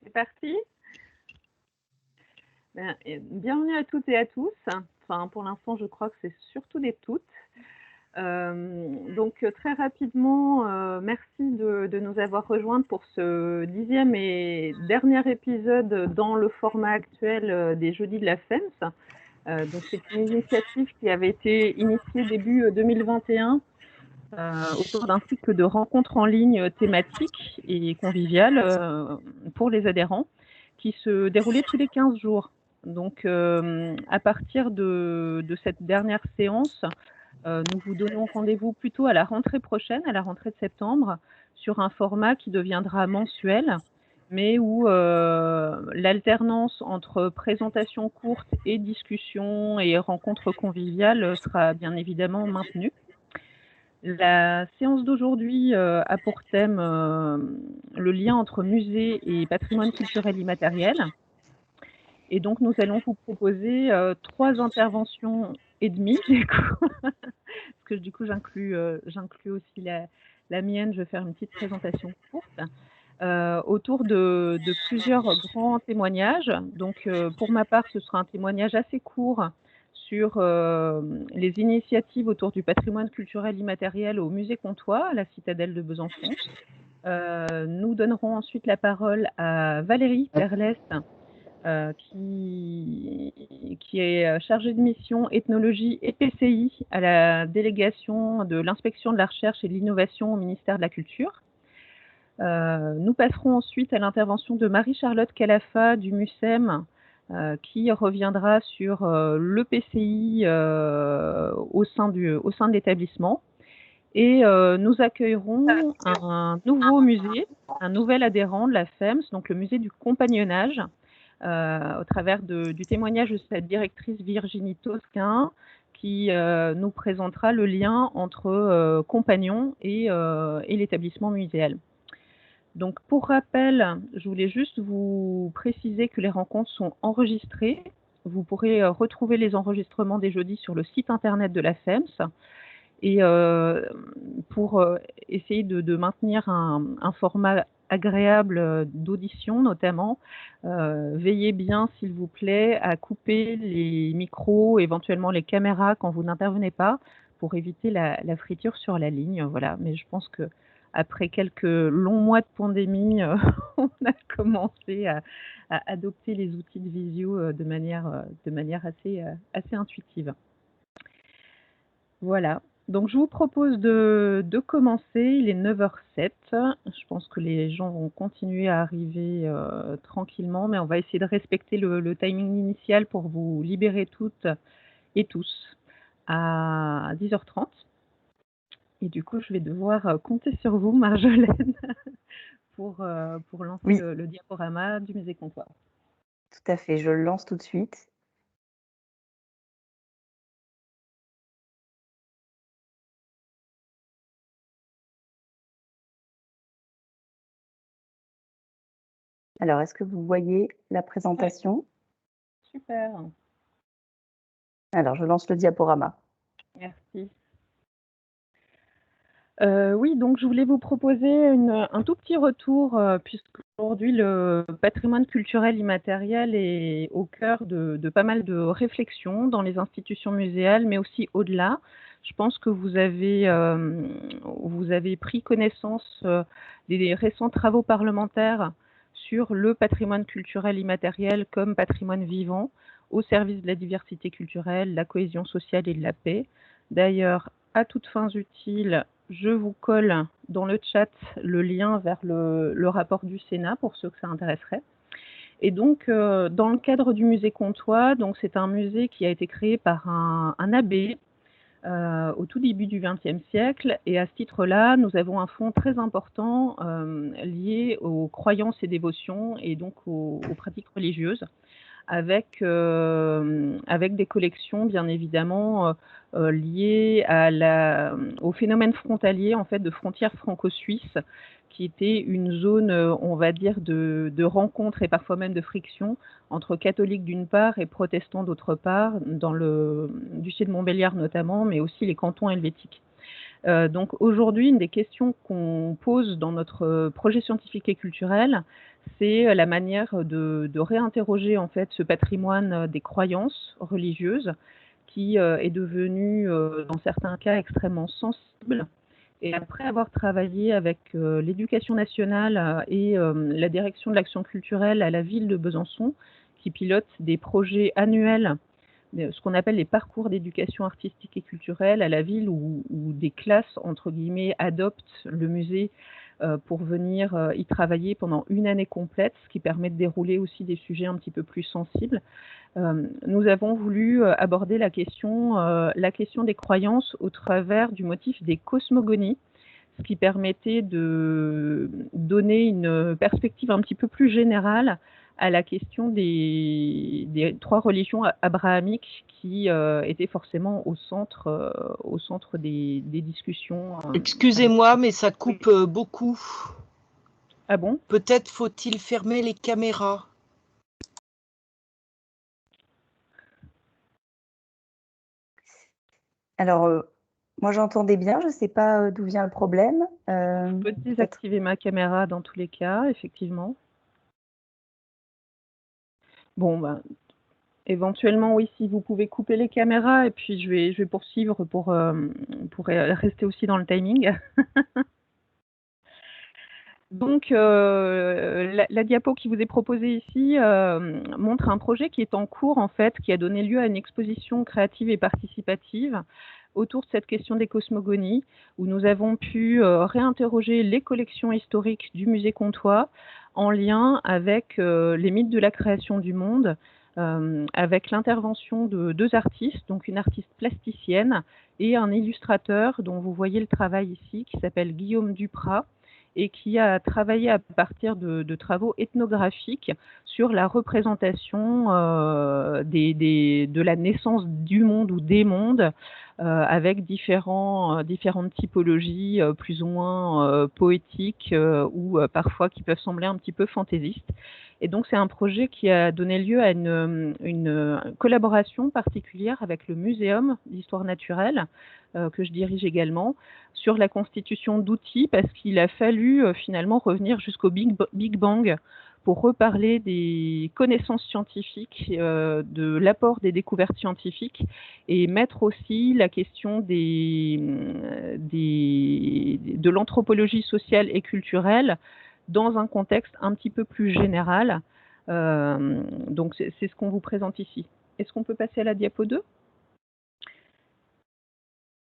C'est parti? Bienvenue à toutes et à tous. Enfin, pour l'instant, je crois que c'est surtout des toutes. Très rapidement, merci de nous avoir rejointes pour ce 10e et dernier épisode dans le format actuel, des Jeudis de la FEMS. C'est une initiative qui avait été initiée début, 2021, autour d'un cycle de rencontres en ligne, thématiques et conviviales, pour les adhérents, qui se déroulait tous les 15 jours. À partir de cette dernière séance, nous vous donnons rendez-vous plutôt à la rentrée prochaine, à la rentrée de septembre, sur un format qui deviendra mensuel, mais où, l'alternance entre présentations courtes et discussions et rencontres conviviales, sera bien évidemment maintenue. La séance d'aujourd'hui, a pour thème, le lien entre musée et patrimoine culturel immatériel. Et donc nous allons vous proposer, 3 interventions et demie du coup, parce que du coup j'inclus aussi la mienne. Je vais faire une petite présentation courte, autour de plusieurs grands témoignages. Pour ma part, ce sera un témoignage assez court sur, les initiatives autour du patrimoine culturel immatériel au musée Comtois, à la citadelle de Besançon. Nous donnerons ensuite la parole à Valérie Perlès, qui est chargée de mission ethnologie et PCI à la délégation de l'inspection de la recherche et de l'innovation au ministère de la Culture. Nous passerons ensuite à l'intervention de Marie-Charlotte Calafa du MUSEM, qui reviendra sur le PCI au sein de l'établissement. Et nous accueillerons un nouveau musée, un nouvel adhérent de la FEMS, donc le musée du compagnonnage, au travers du témoignage de sa directrice Virginie Tosquin, qui nous présentera le lien entre compagnons et l'établissement muséal. Donc pour rappel, je voulais juste vous préciser que les rencontres sont enregistrées. Vous pourrez retrouver les enregistrements des jeudis sur le site internet de la FEMS. Et pour essayer de maintenir un format agréable d'audition notamment, veillez bien, s'il vous plaît, à couper les micros, éventuellement les caméras quand vous n'intervenez pas, pour éviter la friture sur la ligne. Voilà. Mais je pense qu'après quelques longs mois de pandémie, on a commencé à adopter les outils de visio de manière assez intuitive. Voilà. Donc je vous propose de commencer. Il est 9h07. Je pense que les gens vont continuer à arriver tranquillement, mais on va essayer de respecter le timing initial pour vous libérer toutes et tous à 10h30. Et du coup, je vais devoir compter sur vous, Marjolaine, pour lancer Oui. le diaporama du musée Comtois. Tout à fait, je le lance tout de suite. Alors, est-ce que vous voyez la présentation? Super. Alors, je lance le diaporama. Merci. Oui, donc je voulais vous proposer un tout petit retour, puisqu'aujourd'hui le patrimoine culturel immatériel est au cœur de pas mal de réflexions dans les institutions muséales, mais aussi au-delà. Je pense que vous avez pris connaissance des récents travaux parlementaires sur le patrimoine culturel immatériel comme patrimoine vivant au service de la diversité culturelle, la cohésion sociale et de la paix. D'ailleurs, à toutes fins utiles, je vous colle dans le chat le lien vers le rapport du Sénat pour ceux que ça intéresserait. Et donc, dans le cadre du musée Comtois, donc c'est un musée qui a été créé par un abbé au tout début du XXe siècle. Et à ce titre-là, nous avons un fonds très important lié aux croyances et dévotions et donc aux pratiques religieuses, avec des collections bien évidemment liées au phénomène frontalier en fait de frontières franco-suisses, qui était une zone, on va dire, de rencontre et parfois même de friction entre catholiques d'une part et protestants d'autre part, dans le duché de Montbéliard notamment, mais aussi les cantons helvétiques. Donc aujourd'hui, une des questions qu'on pose dans notre projet scientifique et culturel, c'est la manière de réinterroger en fait ce patrimoine des croyances religieuses qui est devenu dans certains cas extrêmement sensible. Et après avoir travaillé avec l'éducation nationale et la direction de l'action culturelle à la ville de Besançon, qui pilote des projets annuels, ce qu'on appelle les parcours d'éducation artistique et culturelle à la ville, où des classes, entre guillemets, adoptent le musée pour venir y travailler pendant une année complète, ce qui permet de dérouler aussi des sujets un petit peu plus sensibles. Nous avons voulu aborder la question des croyances au travers du motif des cosmogonies, ce qui permettait de donner une perspective un petit peu plus générale à la question des trois religions abrahamiques qui étaient forcément au centre des discussions. Excusez-moi, mais ça coupe beaucoup. Ah bon? Peut-être faut-il fermer les caméras. Alors, moi j'entendais bien, je ne sais pas d'où vient le problème. Je peux désactiver ma caméra dans tous les cas, effectivement. Bon, ben, éventuellement, oui, si vous pouvez couper les caméras, et puis je vais poursuivre pour rester aussi dans le timing. Donc, la diapo qui vous est proposée ici montre un projet qui est en cours, en fait, qui a donné lieu à une exposition créative et participative autour de cette question des cosmogonies, où nous avons pu réinterroger les collections historiques du musée Comtois en lien avec les mythes de la création du monde, avec l'intervention de deux artistes, donc une artiste plasticienne et un illustrateur dont vous voyez le travail ici, qui s'appelle Guillaume Duprat, et qui a travaillé à partir de travaux ethnographiques sur la représentation de la naissance du monde ou des mondes, avec différentes typologies plus ou moins poétiques ou parfois qui peuvent sembler un petit peu fantaisistes. Et donc c'est un projet qui a donné lieu à une collaboration particulière avec le Muséum d'histoire naturelle, que je dirige également, sur la constitution d'outils, parce qu'il a fallu finalement revenir jusqu'au Big Bang pour reparler des connaissances scientifiques, de l'apport des découvertes scientifiques, et mettre aussi la question de l'anthropologie sociale et culturelle dans un contexte un petit peu plus général. Donc c'est ce qu'on vous présente ici. Est-ce qu'on peut passer à la diapo 2 ?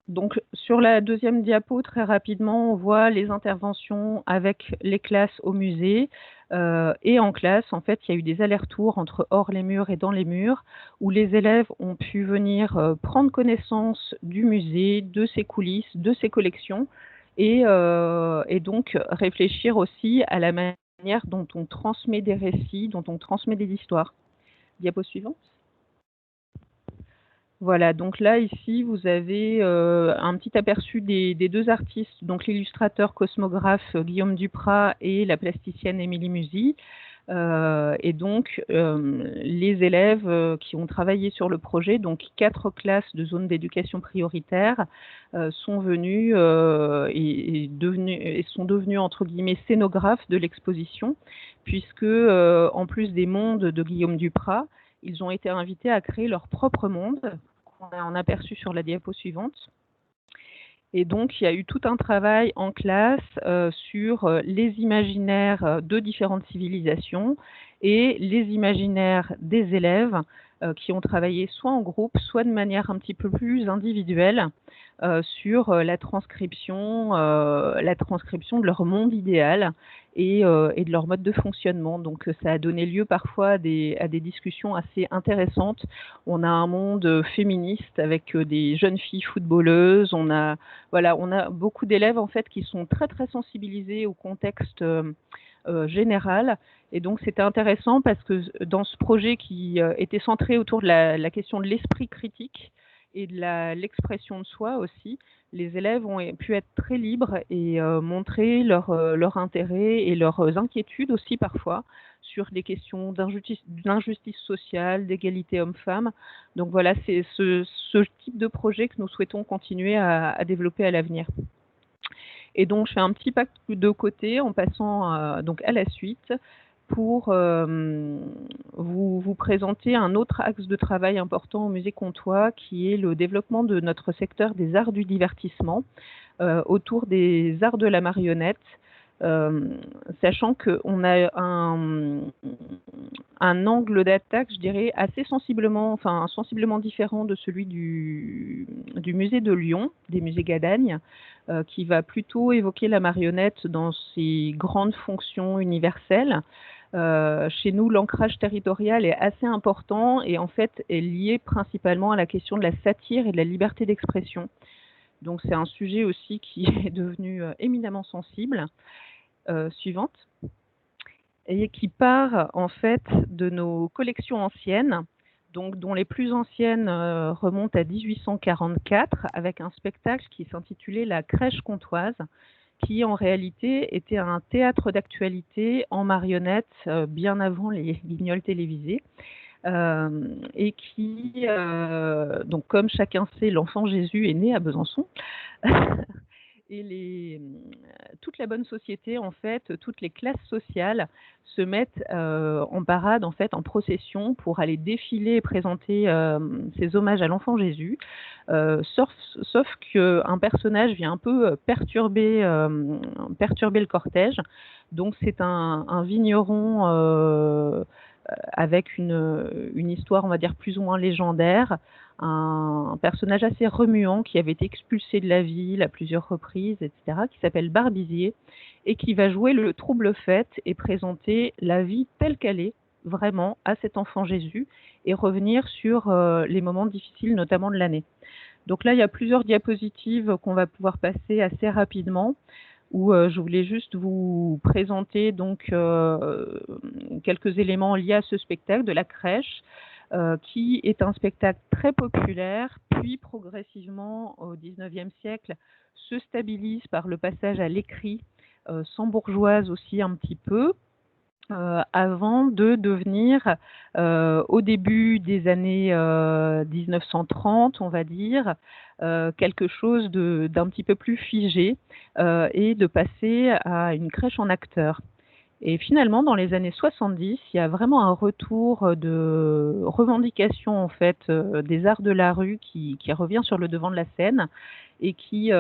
Donc, sur la deuxième diapo, très rapidement, on voit les interventions avec les classes au musée. Et en classe, en fait, il y a eu des allers-retours entre hors les murs et dans les murs, où les élèves ont pu venir prendre connaissance du musée, de ses coulisses, de ses collections, et donc réfléchir aussi à la manière dont on transmet des récits, dont on transmet des histoires. Diapo suivante. Voilà, donc là, ici, vous avez un petit aperçu des deux artistes, donc l'illustrateur cosmographe Guillaume Duprat et la plasticienne Émilie Musy. Et donc, les élèves qui ont travaillé sur le projet, donc 4 classes de zone d'éducation prioritaire, sont venus et sont devenus, entre guillemets, scénographes de l'exposition, puisque, en plus des mondes de Guillaume Duprat, ils ont été invités à créer leur propre monde, qu'on a en aperçu sur la diapo suivante. Et donc, il y a eu tout un travail en classe sur les imaginaires de différentes civilisations et les imaginaires des élèves qui ont travaillé soit en groupe, soit de manière un petit peu plus individuelle sur la transcription de leur monde idéal et de leur mode de fonctionnement. Donc, ça a donné lieu parfois à des discussions assez intéressantes. On a un monde féministe avec des jeunes filles footballeuses. On a beaucoup d'élèves en fait qui sont très très sensibilisés au contexte général. Et donc c'était intéressant parce que dans ce projet qui était centré autour de la question de l'esprit critique et de l'expression de soi aussi. Les élèves ont pu être très libres et montrer leur intérêt et leurs inquiétudes aussi parfois sur des questions d'injustice sociale, d'égalité homme-femme. Donc voilà, c'est ce type de projet que nous souhaitons continuer à développer à l'avenir. Et donc, je fais un petit pas de côté en passant donc à la suite pour vous présenter un autre axe de travail important au Musée Comtois, qui est le développement de notre secteur des arts du divertissement autour des arts de la marionnette, sachant qu'on a un angle d'attaque, je dirais, assez sensiblement différent de celui du musée de Lyon, des musées Gadagne, qui va plutôt évoquer la marionnette dans ses grandes fonctions universelles. Chez nous, l'ancrage territorial est assez important et en fait est lié principalement à la question de la satire et de la liberté d'expression. Donc c'est un sujet aussi qui est devenu éminemment sensible. Suivante. Et qui part en fait de nos collections anciennes, donc dont les plus anciennes remontent à 1844, avec un spectacle qui s'intitulait La Crèche Comtoise, qui en réalité était un théâtre d'actualité en marionnettes bien avant les guignols télévisés. Et qui, donc comme chacun sait, l'enfant Jésus est né à Besançon. Et toute la bonne société, en fait, toutes les classes sociales se mettent en parade, en fait, en procession pour aller défiler et présenter ces hommages à l'enfant Jésus. Sauf qu'un personnage vient un peu perturber le cortège. Donc c'est un vigneron avec une histoire, on va dire, plus ou moins légendaire, un personnage assez remuant qui avait été expulsé de la ville à plusieurs reprises, etc., qui s'appelle Barbizier, et qui va jouer le trouble-fête et présenter la vie telle qu'elle est, vraiment, à cet enfant Jésus, et revenir sur les moments difficiles, notamment de l'année. Donc là, il y a plusieurs diapositives qu'on va pouvoir passer assez rapidement, où je voulais juste vous présenter donc quelques éléments liés à ce spectacle de la crèche, qui est un spectacle très populaire, puis progressivement au XIXe siècle se stabilise par le passage à l'écrit, sans bourgeoise aussi un petit peu, avant de devenir, au début des années 1930, on va dire, quelque chose d'un petit peu plus figé et de passer à une crèche en acteurs. Et finalement, dans les années 70, il y a vraiment un retour de revendication en fait des arts de la rue qui revient sur le devant de la scène et qui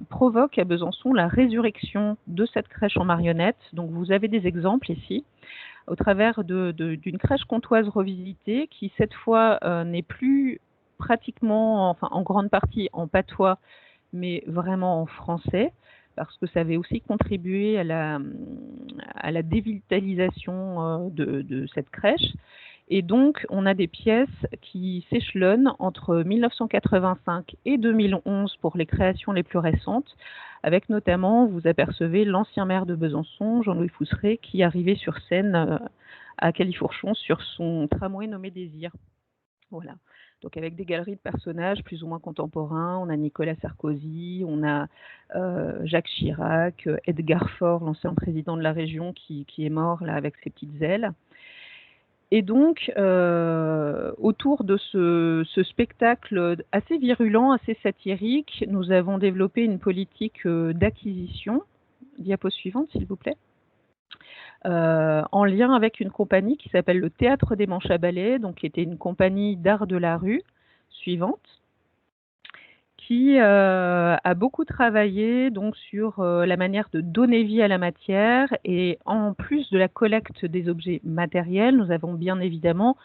provoque à Besançon la résurrection de cette crèche en marionnettes. Donc vous avez des exemples ici au travers d'une crèche comtoise revisitée qui cette fois n'est plus pratiquement, enfin en grande partie en patois, mais vraiment en français, parce que ça avait aussi contribué à la dévitalisation de cette crèche. Et donc, on a des pièces qui s'échelonnent entre 1985 et 2011 pour les créations les plus récentes, avec notamment, vous apercevez l'ancien maire de Besançon, Jean-Louis Fousseret, qui arrivait sur scène à Califourchon sur son tramway nommé Désir. Voilà. Donc avec des galeries de personnages plus ou moins contemporains, on a Nicolas Sarkozy, on a Jacques Chirac, Edgar Faure, l'ancien président de la région qui est mort là avec ses petites ailes. Et donc, autour de ce spectacle assez virulent, assez satirique, nous avons développé une politique d'acquisition. Diapo suivante, s'il vous plaît. En lien avec une compagnie qui s'appelle le Théâtre des Manches à Balai, donc qui était une compagnie d'art de la rue, suivante, qui a beaucoup travaillé donc sur la manière de donner vie à la matière. Et en plus de la collecte des objets matériels, nous avons bien évidemment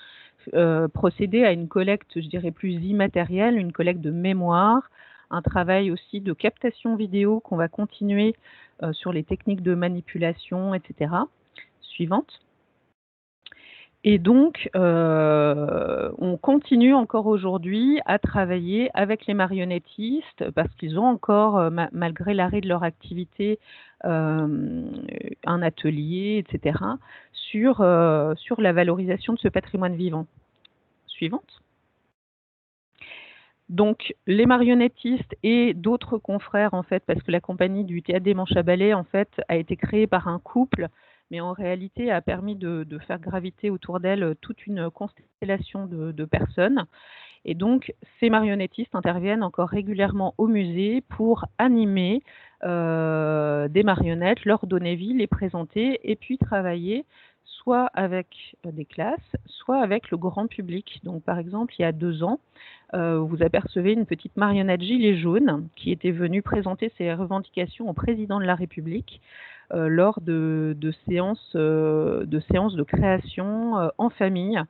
procédé à une collecte, je dirais, plus immatérielle, une collecte de mémoire, un travail aussi de captation vidéo qu'on va continuer sur les techniques de manipulation, etc. Suivante. Et donc, on continue encore aujourd'hui à travailler avec les marionnettistes parce qu'ils ont encore, malgré l'arrêt de leur activité, un atelier, etc., sur la valorisation de ce patrimoine vivant. Suivante. Donc, les marionnettistes et d'autres confrères, en fait, parce que la compagnie du Théâtre des Manches à Ballet, en fait, a été créée par un couple, mais en réalité a permis de faire graviter autour d'elle toute une constellation de personnes. Et donc, ces marionnettistes interviennent encore régulièrement au musée pour animer des marionnettes, leur donner vie, les présenter et puis travailler soit avec des classes, soit avec le grand public. Donc, par exemple, il y a 2 ans, vous apercevez une petite marionnette gilet jaune qui était venue présenter ses revendications au président de la République lors de séances de création en famille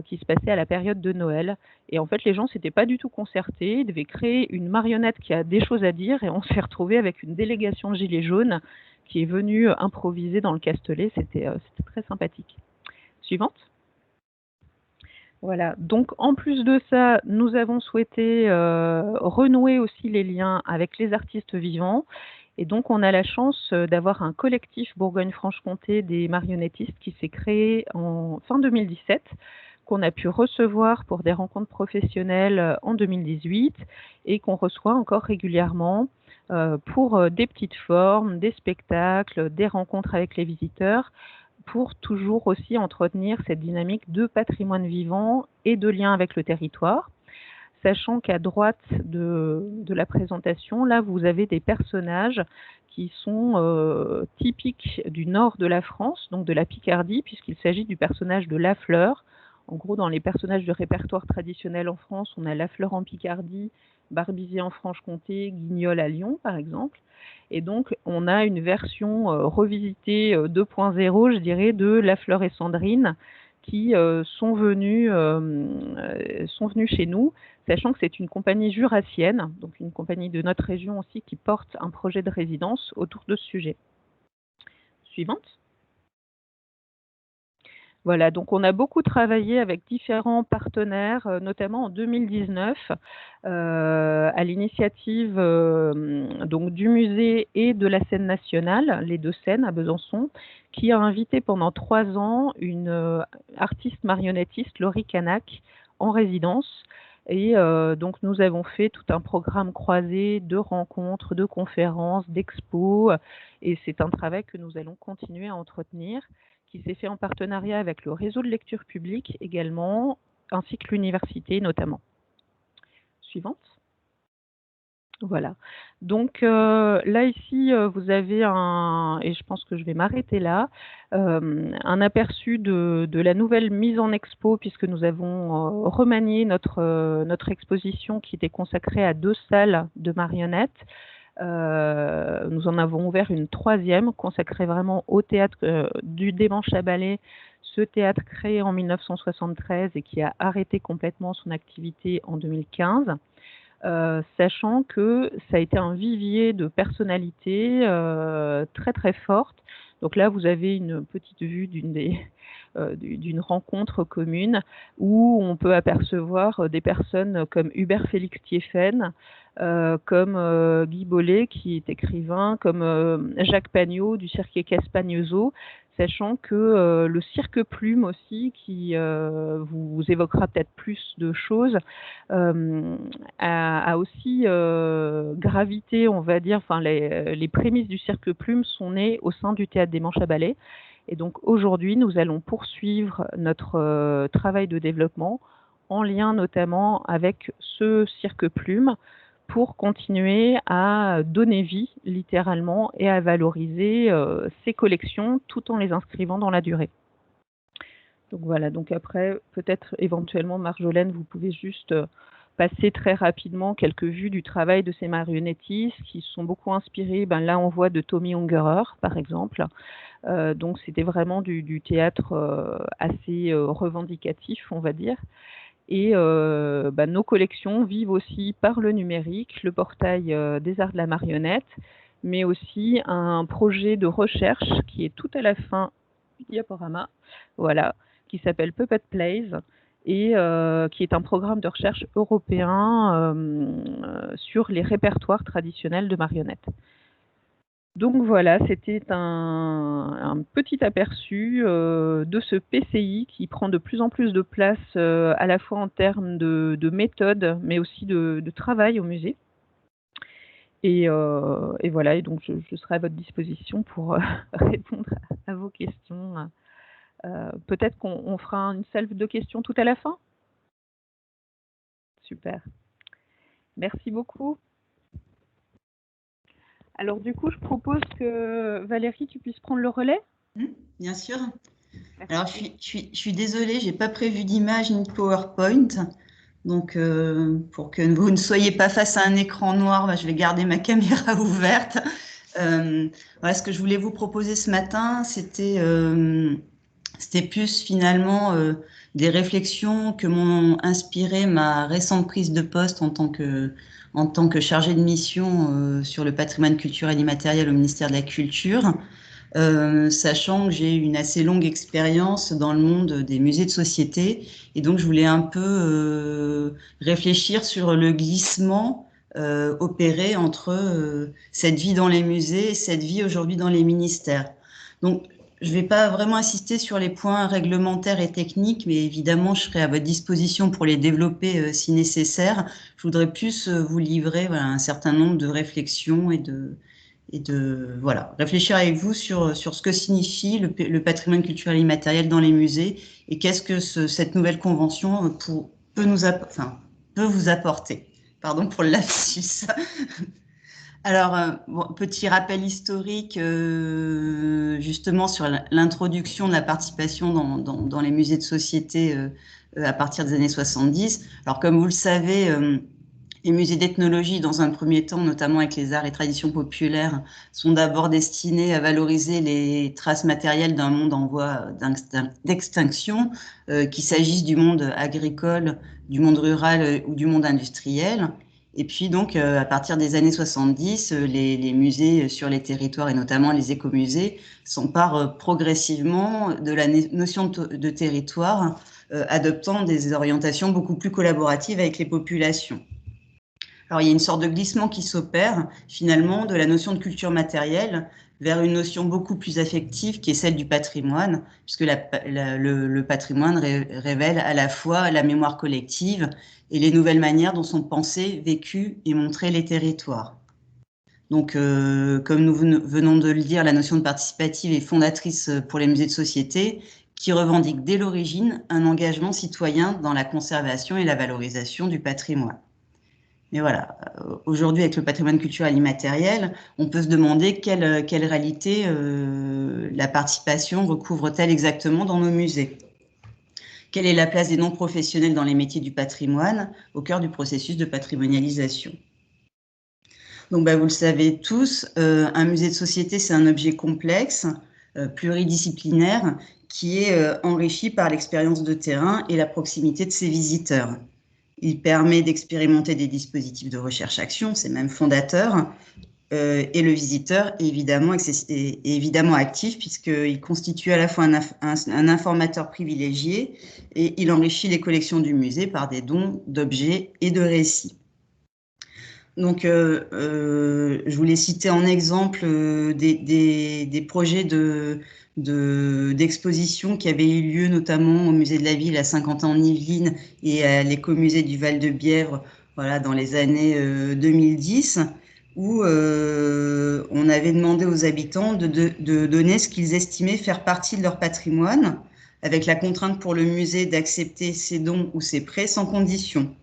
qui se passaient à la période de Noël. Et en fait, les gens s'étaient pas du tout concertés, ils devaient créer une marionnette qui a des choses à dire et on s'est retrouvé avec une délégation de gilets jaunes qui est venue improviser dans le Castellet. C'était très sympathique. Suivante. Voilà, donc en plus de ça, nous avons souhaité renouer aussi les liens avec les artistes vivants. Et donc, on a la chance d'avoir un collectif Bourgogne-Franche-Comté des marionnettistes qui s'est créé en fin 2017, qu'on a pu recevoir pour des rencontres professionnelles en 2018 et qu'on reçoit encore régulièrement pour des petites formes, des spectacles, des rencontres avec les visiteurs, pour toujours aussi entretenir cette dynamique de patrimoine vivant et de lien avec le territoire. Sachant qu'à droite de la présentation, là, vous avez des personnages qui sont typiques du nord de la France, donc de la Picardie, puisqu'il s'agit du personnage de Lafleur. En gros, dans les personnages de répertoire traditionnel en France, on a Lafleur en Picardie, Barbizier en Franche-Comté, Guignol à Lyon, par exemple. Et donc, on a une version revisitée 2.0, je dirais, de Lafleur et Sandrine, qui sont venus chez nous, sachant que c'est une compagnie jurassienne, donc une compagnie de notre région aussi, qui porte un projet de résidence autour de ce sujet. Suivante. Voilà, donc on a beaucoup travaillé avec différents partenaires, notamment en 2019, à l'initiative donc du musée et de la scène nationale, les 2 scènes à Besançon, qui a invité pendant 3 ans une artiste marionnettiste, Laurie Canac, en résidence. Et donc nous avons fait tout un programme croisé de rencontres, de conférences, d'expos, et c'est un travail que nous allons continuer à entretenir, qui s'est fait en partenariat avec le réseau de lecture publique également, ainsi que l'université notamment. Suivante. Voilà. Donc là ici, vous avez et je pense que je vais m'arrêter là, un aperçu de la nouvelle mise en expo, puisque nous avons remanié notre exposition qui était consacrée à 2 salles de marionnettes. Nous en avons ouvert une 3e consacrée vraiment au théâtre des Manches à Ballet, ce théâtre créé en 1973 et qui a arrêté complètement son activité en 2015. Sachant que ça a été un vivier de personnalités très très fortes. Donc là, vous avez une petite vue d'une rencontre commune où on peut apercevoir des personnes comme Hubert Félix Thiéphène, comme Guy Bollet qui est écrivain, comme Jacques Pagnot du Cirque Équestre Pagnozzo, sachant que le Cirque Plume aussi, qui vous évoquera peut-être plus de choses, a aussi gravité, on va dire, enfin les prémices du Cirque Plume sont nées au sein du Théâtre des Manches à Ballet. Et donc aujourd'hui, nous allons poursuivre notre travail de développement en lien notamment avec ce Cirque Plume pour continuer à donner vie littéralement et à valoriser ces collections tout en les inscrivant dans la durée. Donc voilà, donc après, peut-être éventuellement, Marjolaine, vous pouvez juste passer très rapidement quelques vues du travail de ces marionnettistes qui se sont beaucoup inspirés. Là, on voit de Tommy Ungerer, par exemple. Donc c'était vraiment du théâtre assez revendicatif, on va dire. Et nos collections vivent aussi par le numérique, le portail des arts de la marionnette, mais aussi un projet de recherche qui est tout à la fin du diaporama, voilà, qui s'appelle Puppet Plays et qui est un programme de recherche européen sur les répertoires traditionnels de marionnettes. Donc voilà, c'était un petit aperçu de ce PCI qui prend de plus en plus de place à la fois en termes de méthode, mais aussi de travail au musée. Et voilà, et donc je serai à votre disposition pour répondre à vos questions. Peut-être qu'on fera une salve de questions tout à la fin? Super. Merci beaucoup. Alors du coup, je propose que Valérie, tu puisses prendre le relais. Bien sûr. Merci. Alors, je suis désolée, j'ai pas prévu d'image ni de PowerPoint. Donc, pour que vous ne soyez pas face à un écran noir, je vais garder ma caméra ouverte. Voilà, ce que je voulais vous proposer ce matin, c'était plus finalement des réflexions que m'ont inspiré ma récente prise de poste en tant que chargée de mission sur le patrimoine culturel immatériel au ministère de la Culture. Sachant que j'ai une assez longue expérience dans le monde des musées de société. Et donc, je voulais un peu réfléchir sur le glissement opéré entre cette vie dans les musées et cette vie aujourd'hui dans les ministères. Donc, je ne vais pas vraiment insister sur les points réglementaires et techniques, mais évidemment, je serai à votre disposition pour les développer si nécessaire. Je voudrais plus vous livrer un certain nombre de réflexions et de réfléchir avec vous sur ce que signifie le patrimoine culturel immatériel dans les musées et qu'est-ce que cette nouvelle convention peut vous apporter. Pardon pour le lapsus. Alors, petit rappel historique justement sur l'introduction de la participation dans les musées de société à partir des années 70. Alors, comme vous le savez, les musées d'ethnologie, dans un premier temps, notamment avec les arts et traditions populaires, sont d'abord destinés à valoriser les traces matérielles d'un monde en voie d'extinction, qu'il s'agisse du monde agricole, du monde rural ou du monde industriel. Et puis donc, à partir des années 70, les musées sur les territoires, et notamment les écomusées, s'emparent progressivement de la notion de territoire, adoptant des orientations beaucoup plus collaboratives avec les populations. Alors, il y a une sorte de glissement qui s'opère, finalement, de la notion de culture matérielle vers une notion beaucoup plus affective qui est celle du patrimoine, puisque le patrimoine révèle à la fois la mémoire collective et les nouvelles manières dont sont pensés, vécus et montrés les territoires. Donc, comme nous venons de le dire, la notion de participative est fondatrice pour les musées de société, qui revendique dès l'origine un engagement citoyen dans la conservation et la valorisation du patrimoine. Mais voilà, aujourd'hui, avec le patrimoine culturel immatériel, on peut se demander quelle réalité la participation recouvre-t-elle exactement dans nos musées? Quelle est la place des non-professionnels dans les métiers du patrimoine au cœur du processus de patrimonialisation? Donc, vous le savez tous, un musée de société, c'est un objet complexe, pluridisciplinaire, qui est enrichi par l'expérience de terrain et la proximité de ses visiteurs. Il permet d'expérimenter des dispositifs de recherche-action, c'est même fondateur. Et le visiteur est évidemment actif puisqu'il constitue à la fois un informateur privilégié et il enrichit les collections du musée par des dons d'objets et de récits. Donc, je voulais citer en exemple des projets d'exposition qui avaient eu lieu notamment au musée de la Ville à Saint-Quentin-en-Yvelines et à l'écomusée du Val-de-Bièvre, voilà, dans les années 2010, où on avait demandé aux habitants de donner ce qu'ils estimaient faire partie de leur patrimoine, avec la contrainte pour le musée d'accepter ses dons ou ses prêts sans condition.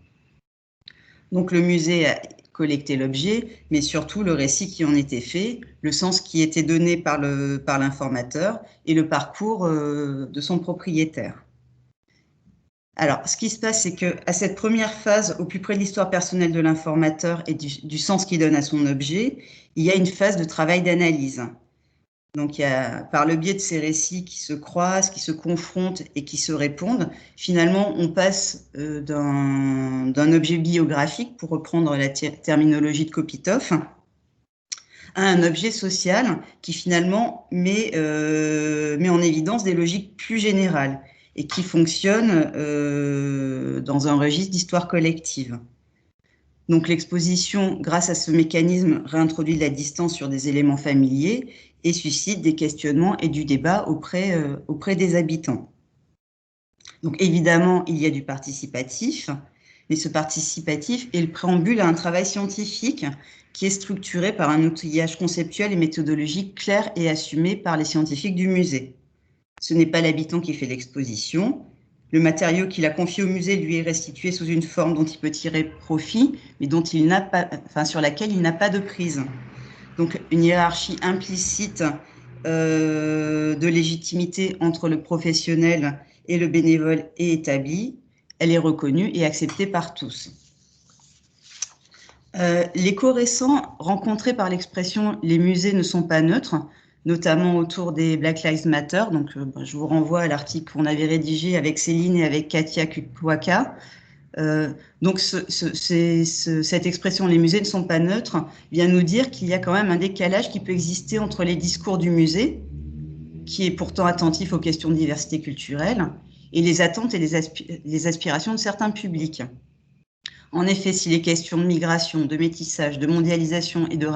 Donc le musée a collecté l'objet, mais surtout le récit qui en était fait, le sens qui était donné par l'informateur et le parcours de son propriétaire. Alors, ce qui se passe, c'est qu'à cette première phase, au plus près de l'histoire personnelle de l'informateur et du sens qu'il donne à son objet, il y a une phase de travail d'analyse. Donc, par le biais de ces récits qui se croisent, qui se confrontent et qui se répondent, finalement, on passe d'un objet biographique, pour reprendre la terminologie de Kopitov, à un objet social qui finalement met en évidence des logiques plus générales et qui fonctionnent dans un registre d'histoire collective. Donc l'exposition, grâce à ce mécanisme, réintroduit de la distance sur des éléments familiers et suscite des questionnements et du débat auprès des habitants. Donc évidemment, il y a du participatif, mais ce participatif est le préambule à un travail scientifique qui est structuré par un outillage conceptuel et méthodologique clair et assumé par les scientifiques du musée. Ce n'est pas l'habitant qui fait l'exposition. Le matériau qu'il a confié au musée lui est restitué sous une forme dont il peut tirer profit, mais dont il n'a pas, sur laquelle il n'a pas de prise. Donc une hiérarchie implicite de légitimité entre le professionnel et le bénévole est établie. Elle est reconnue et acceptée par tous. L'écho récent rencontré par l'expression « les musées ne sont pas neutres », notamment autour des Black Lives Matter. Donc, je vous renvoie à l'article qu'on avait rédigé avec Céline et avec Katia Kukwaka. Donc, cette expression « les musées ne sont pas neutres » vient nous dire qu'il y a quand même un décalage qui peut exister entre les discours du musée, qui est pourtant attentif aux questions de diversité culturelle, et les attentes et les aspirations de certains publics. En effet, si les questions de migration, de métissage, de mondialisation et de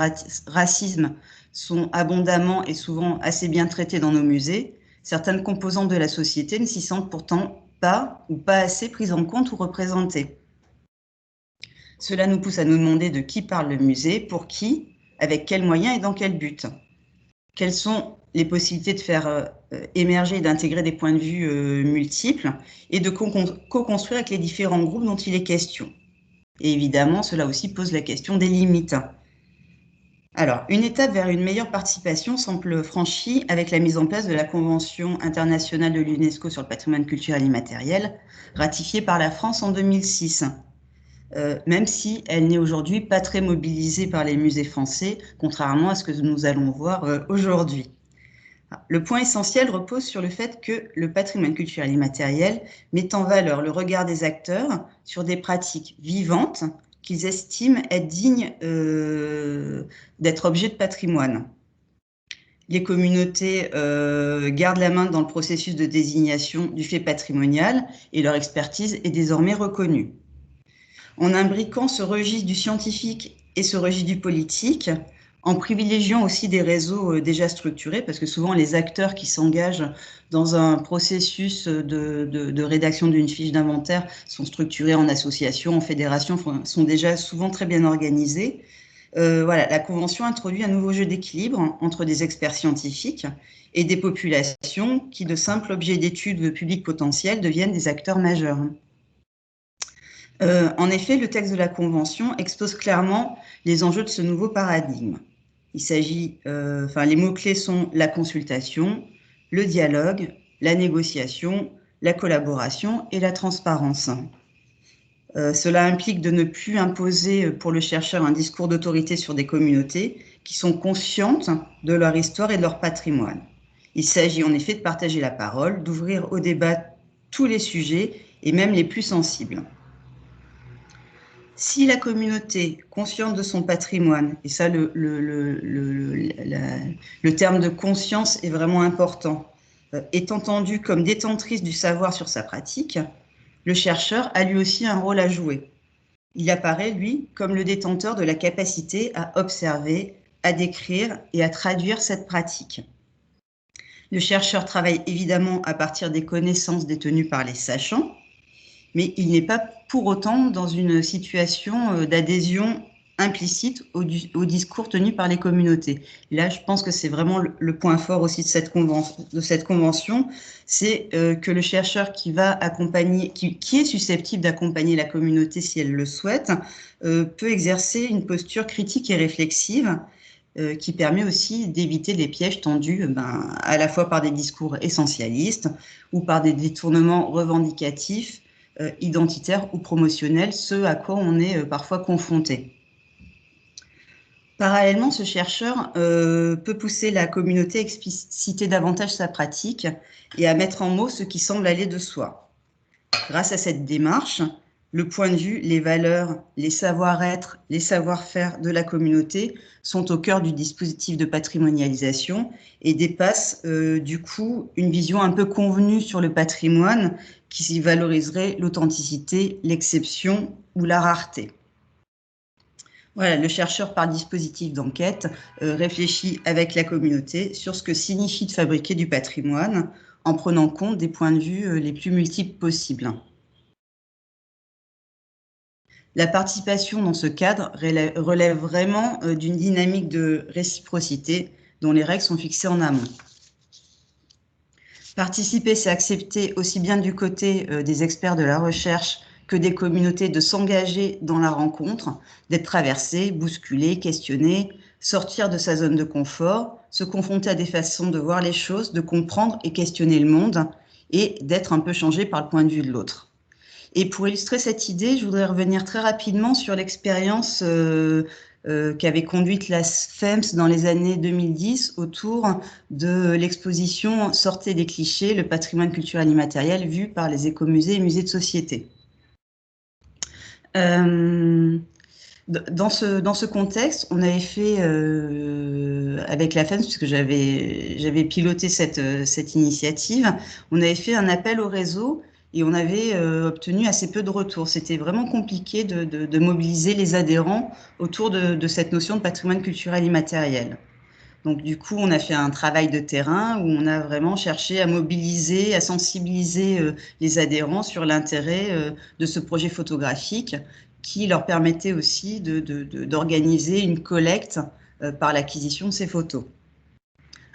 racisme sont abondamment et souvent assez bien traitées dans nos musées, certaines composantes de la société ne s'y sentent pourtant pas ou pas assez prises en compte ou représentées. Cela nous pousse à nous demander de qui parle le musée, pour qui, avec quels moyens et dans quel but. Quelles sont les possibilités de faire émerger et d'intégrer des points de vue multiples et de co-construire avec les différents groupes dont il est question. Et évidemment, cela aussi pose la question des limites. Alors, une étape vers une meilleure participation semble franchie avec la mise en place de la Convention internationale de l'UNESCO sur le patrimoine culturel immatériel, ratifiée par la France en 2006, même si elle n'est aujourd'hui pas très mobilisée par les musées français, contrairement à ce que nous allons voir aujourd'hui. Le point essentiel repose sur le fait que le patrimoine culturel immatériel met en valeur le regard des acteurs sur des pratiques vivantes qu'ils estiment être dignes d'être objets de patrimoine. Les communautés gardent la main dans le processus de désignation du fait patrimonial et leur expertise est désormais reconnue. En imbriquant ce registre du scientifique et ce registre du politique, en privilégiant aussi des réseaux déjà structurés, parce que souvent les acteurs qui s'engagent dans un processus de rédaction d'une fiche d'inventaire sont structurés en associations, en fédérations, sont déjà souvent très bien organisés. Voilà, la Convention introduit un nouveau jeu d'équilibre entre des experts scientifiques et des populations qui, de simples objets d'études publics potentiels, deviennent des acteurs majeurs. En effet, le texte de la Convention expose clairement les enjeux de ce nouveau paradigme. Il s'agit, les mots-clés sont la consultation, le dialogue, la négociation, la collaboration et la transparence. Cela implique de ne plus imposer pour le chercheur un discours d'autorité sur des communautés qui sont conscientes de leur histoire et de leur patrimoine. Il s'agit en effet de partager la parole, d'ouvrir au débat tous les sujets et même les plus sensibles. Si la communauté, consciente de son patrimoine, et ça le terme de conscience est vraiment important, est entendue comme détentrice du savoir sur sa pratique, le chercheur a lui aussi un rôle à jouer. Il apparaît, lui, comme le détenteur de la capacité à observer, à décrire et à traduire cette pratique. Le chercheur travaille évidemment à partir des connaissances détenues par les sachants, mais il n'est pas pour autant dans une situation d'adhésion implicite au discours tenu par les communautés. Là, je pense que c'est vraiment le point fort aussi de cette convention, c'est que le chercheur qui va accompagner, qui est susceptible d'accompagner la communauté si elle le souhaite, peut exercer une posture critique et réflexive qui permet aussi d'éviter les pièges tendus à la fois par des discours essentialistes ou par des détournements revendicatifs, identitaires ou promotionnels, ce à quoi on est parfois confronté. Parallèlement, ce chercheur peut pousser la communauté à expliciter davantage sa pratique et à mettre en mots ce qui semble aller de soi. Grâce à cette démarche, le point de vue, les valeurs, les savoir-être, les savoir-faire de la communauté sont au cœur du dispositif de patrimonialisation et dépassent du coup une vision un peu convenue sur le patrimoine qui valoriserait l'authenticité, l'exception ou la rareté. Voilà, le chercheur par dispositif d'enquête réfléchit avec la communauté sur ce que signifie de fabriquer du patrimoine en prenant compte des points de vue les plus multiples possibles. La participation dans ce cadre relève vraiment d'une dynamique de réciprocité dont les règles sont fixées en amont. Participer, c'est accepter aussi bien du côté des experts de la recherche que des communautés de s'engager dans la rencontre, d'être traversé, bousculé, questionné, sortir de sa zone de confort, se confronter à des façons de voir les choses, de comprendre et questionner le monde et d'être un peu changé par le point de vue de l'autre. Et pour illustrer cette idée, je voudrais revenir très rapidement sur l'expérience qu'avait conduite la FEMS dans les années 2010 autour de l'exposition Sortez des clichés, le patrimoine culturel immatériel vu par les écomusées et musées de société. Dans ce contexte, on avait fait avec la FEMS, puisque j'avais piloté cette initiative, on avait fait un appel au réseau et on avait obtenu assez peu de retours. C'était vraiment compliqué de mobiliser les adhérents autour de cette notion de patrimoine culturel immatériel. Donc du coup, on a fait un travail de terrain où on a vraiment cherché à mobiliser, à sensibiliser les adhérents sur l'intérêt de ce projet photographique qui leur permettait aussi d'organiser une collecte par l'acquisition de ces photos.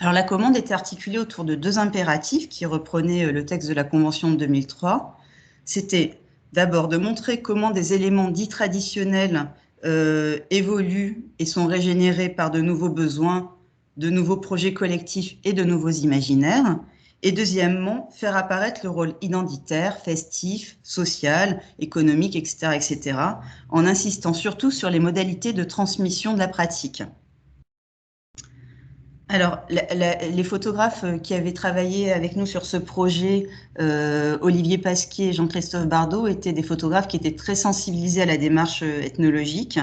Alors la commande était articulée autour de 2 impératifs qui reprenaient le texte de la Convention de 2003. C'était d'abord de montrer comment des éléments dits traditionnels évoluent et sont régénérés par de nouveaux besoins, de nouveaux projets collectifs et de nouveaux imaginaires. Et deuxièmement, faire apparaître le rôle identitaire, festif, social, économique, etc., en insistant surtout sur les modalités de transmission de la pratique. Alors, les photographes qui avaient travaillé avec nous sur ce projet, Olivier Pasquier et Jean-Christophe Bardot, étaient des photographes qui étaient très sensibilisés à la démarche ethnologique.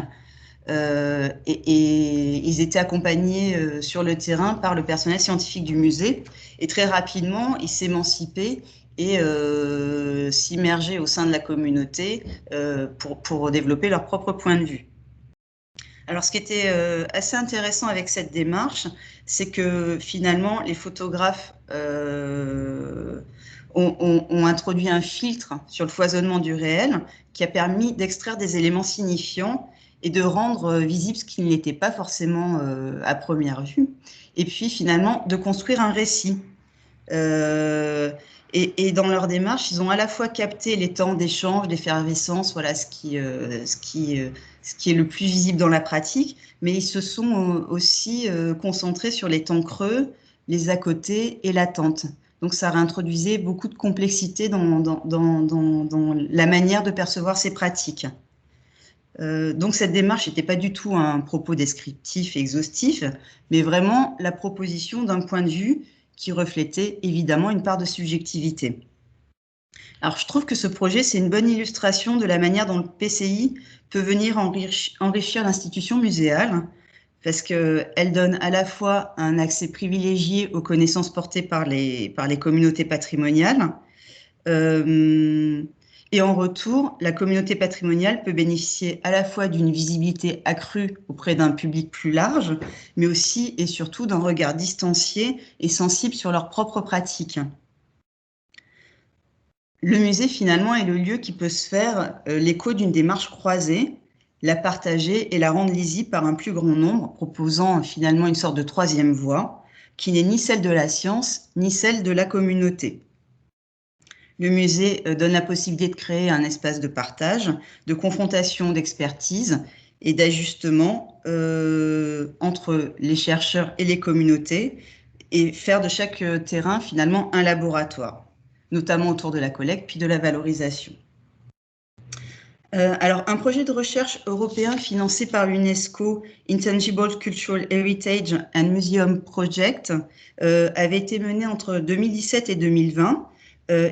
Et ils étaient accompagnés sur le terrain par le personnel scientifique du musée. Et très rapidement, ils s'émancipaient et s'immergeaient au sein de la communauté pour développer leur propre point de vue. Alors, ce qui était assez intéressant avec cette démarche, c'est que finalement, les photographes ont introduit un filtre sur le foisonnement du réel qui a permis d'extraire des éléments signifiants et de rendre visible ce qui ne l'était pas forcément à première vue. Et puis, finalement, de construire un récit. Et dans leur démarche, ils ont à la fois capté les temps d'échange, d'effervescence, voilà ce qui est le plus visible dans la pratique, mais ils se sont aussi concentrés sur les temps creux, les à côté et l'attente. Donc ça réintroduisait beaucoup de complexité dans la manière de percevoir ces pratiques. Donc cette démarche n'était pas du tout un propos descriptif et exhaustif, mais vraiment la proposition d'un point de vue qui reflétait évidemment une part de subjectivité. Alors je trouve que ce projet, c'est une bonne illustration de la manière dont le PCI peut venir enrichir l'institution muséale, parce qu'elle donne à la fois un accès privilégié aux connaissances portées par les communautés patrimoniales, et en retour, la communauté patrimoniale peut bénéficier à la fois d'une visibilité accrue auprès d'un public plus large, mais aussi et surtout d'un regard distancié et sensible sur leurs propres pratiques. Le musée, finalement, est le lieu qui peut se faire l'écho d'une démarche croisée, la partager et la rendre lisible par un plus grand nombre, proposant finalement une sorte de troisième voie, qui n'est ni celle de la science, ni celle de la communauté. Le musée donne la possibilité de créer un espace de partage, de confrontation, d'expertise et d'ajustement entre les chercheurs et les communautés et faire de chaque terrain finalement un laboratoire, notamment autour de la collecte puis de la valorisation. Alors, un projet de recherche européen financé par l'UNESCO, Intangible Cultural Heritage and Museum Project, avait été mené entre 2017 et 2020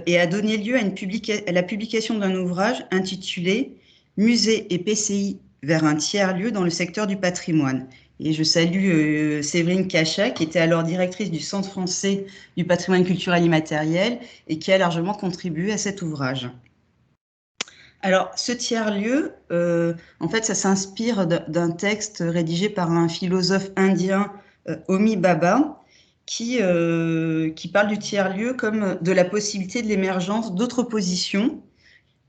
et a donné lieu à la publication d'un ouvrage intitulé « Musée et PCI vers un tiers-lieu dans le secteur du patrimoine ». Et je salue Séverine Cachat, qui était alors directrice du Centre français du patrimoine culturel immatériel et qui a largement contribué à cet ouvrage. Alors, ce tiers-lieu, en fait, ça s'inspire d'un texte rédigé par un philosophe indien, Homi Bhabha, qui parle du tiers-lieu comme de la possibilité de l'émergence d'autres positions,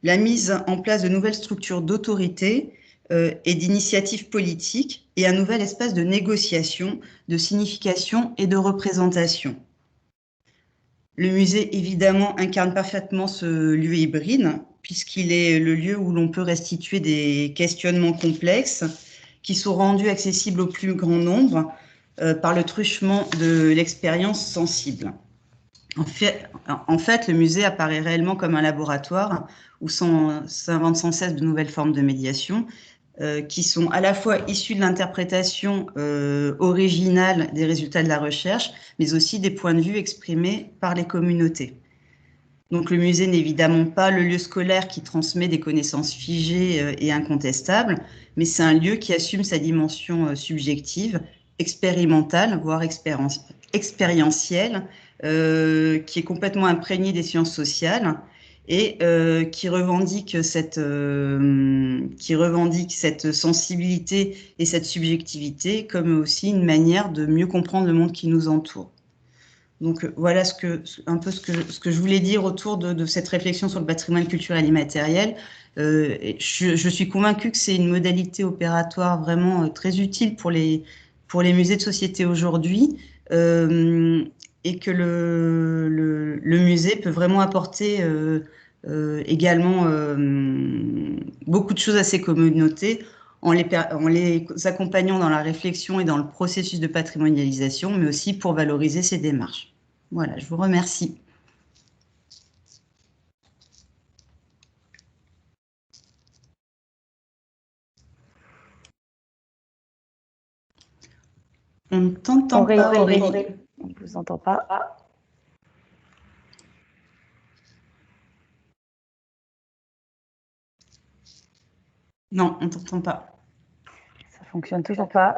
la mise en place de nouvelles structures d'autorité et d'initiatives politiques, et un nouvel espace de négociation, de signification et de représentation. Le musée, évidemment, incarne parfaitement ce lieu hybride, puisqu'il est le lieu où l'on peut restituer des questionnements complexes qui sont rendus accessibles au plus grand nombre par le truchement de l'expérience sensible. En fait, le musée apparaît réellement comme un laboratoire où s'inventent sans cesse de nouvelles formes de médiation qui sont à la fois issues de l'interprétation originale des résultats de la recherche, mais aussi des points de vue exprimés par les communautés. Donc le musée n'est évidemment pas le lieu scolaire qui transmet des connaissances figées et incontestables, mais c'est un lieu qui assume sa dimension subjective, expérimentale, voire expérientielle, qui est complètement imprégné des sciences sociales et qui revendique cette sensibilité et cette subjectivité comme aussi une manière de mieux comprendre le monde qui nous entoure. Donc voilà un peu ce que je voulais dire autour de cette réflexion sur le patrimoine culturel immatériel. Je suis convaincue que c'est une modalité opératoire vraiment très utile pour les musées de société aujourd'hui. Et que le musée peut vraiment apporter également beaucoup de choses à ces communautés en les accompagnant dans la réflexion et dans le processus de patrimonialisation, mais aussi pour valoriser ces démarches. Voilà, je vous remercie. On ne t'entend pas, Aurélie. On ne vous entend pas. Non, on ne t'entend pas. Ça fonctionne toujours pas.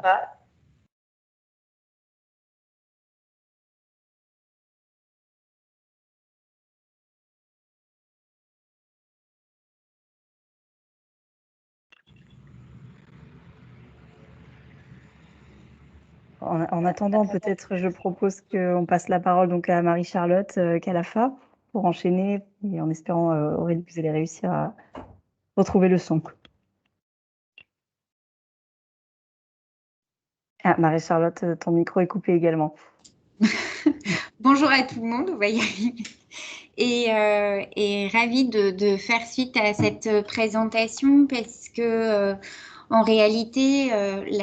En attendant, peut-être je propose qu'on passe la parole donc à Marie-Charlotte Calafa pour enchaîner et en espérant, Aurélie, que vous allez réussir à retrouver le son. Ah, Marie-Charlotte, ton micro est coupé également. Bonjour à tout le monde, on va y arriver. Et ravie de faire suite à cette présentation parce que en réalité,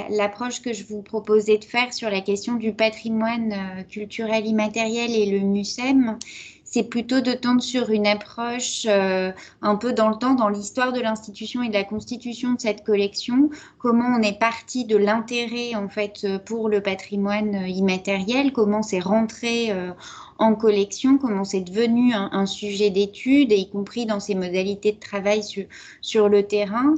l'approche que je vous proposais de faire sur la question du patrimoine culturel immatériel et le MUSEM, c'est plutôt de tendre sur une approche un peu dans le temps, dans l'histoire de l'institution et de la constitution de cette collection, comment on est parti de l'intérêt en fait pour le patrimoine immatériel, comment c'est rentré en collection, comment c'est devenu un sujet d'étude, y compris dans ses modalités de travail sur le terrain,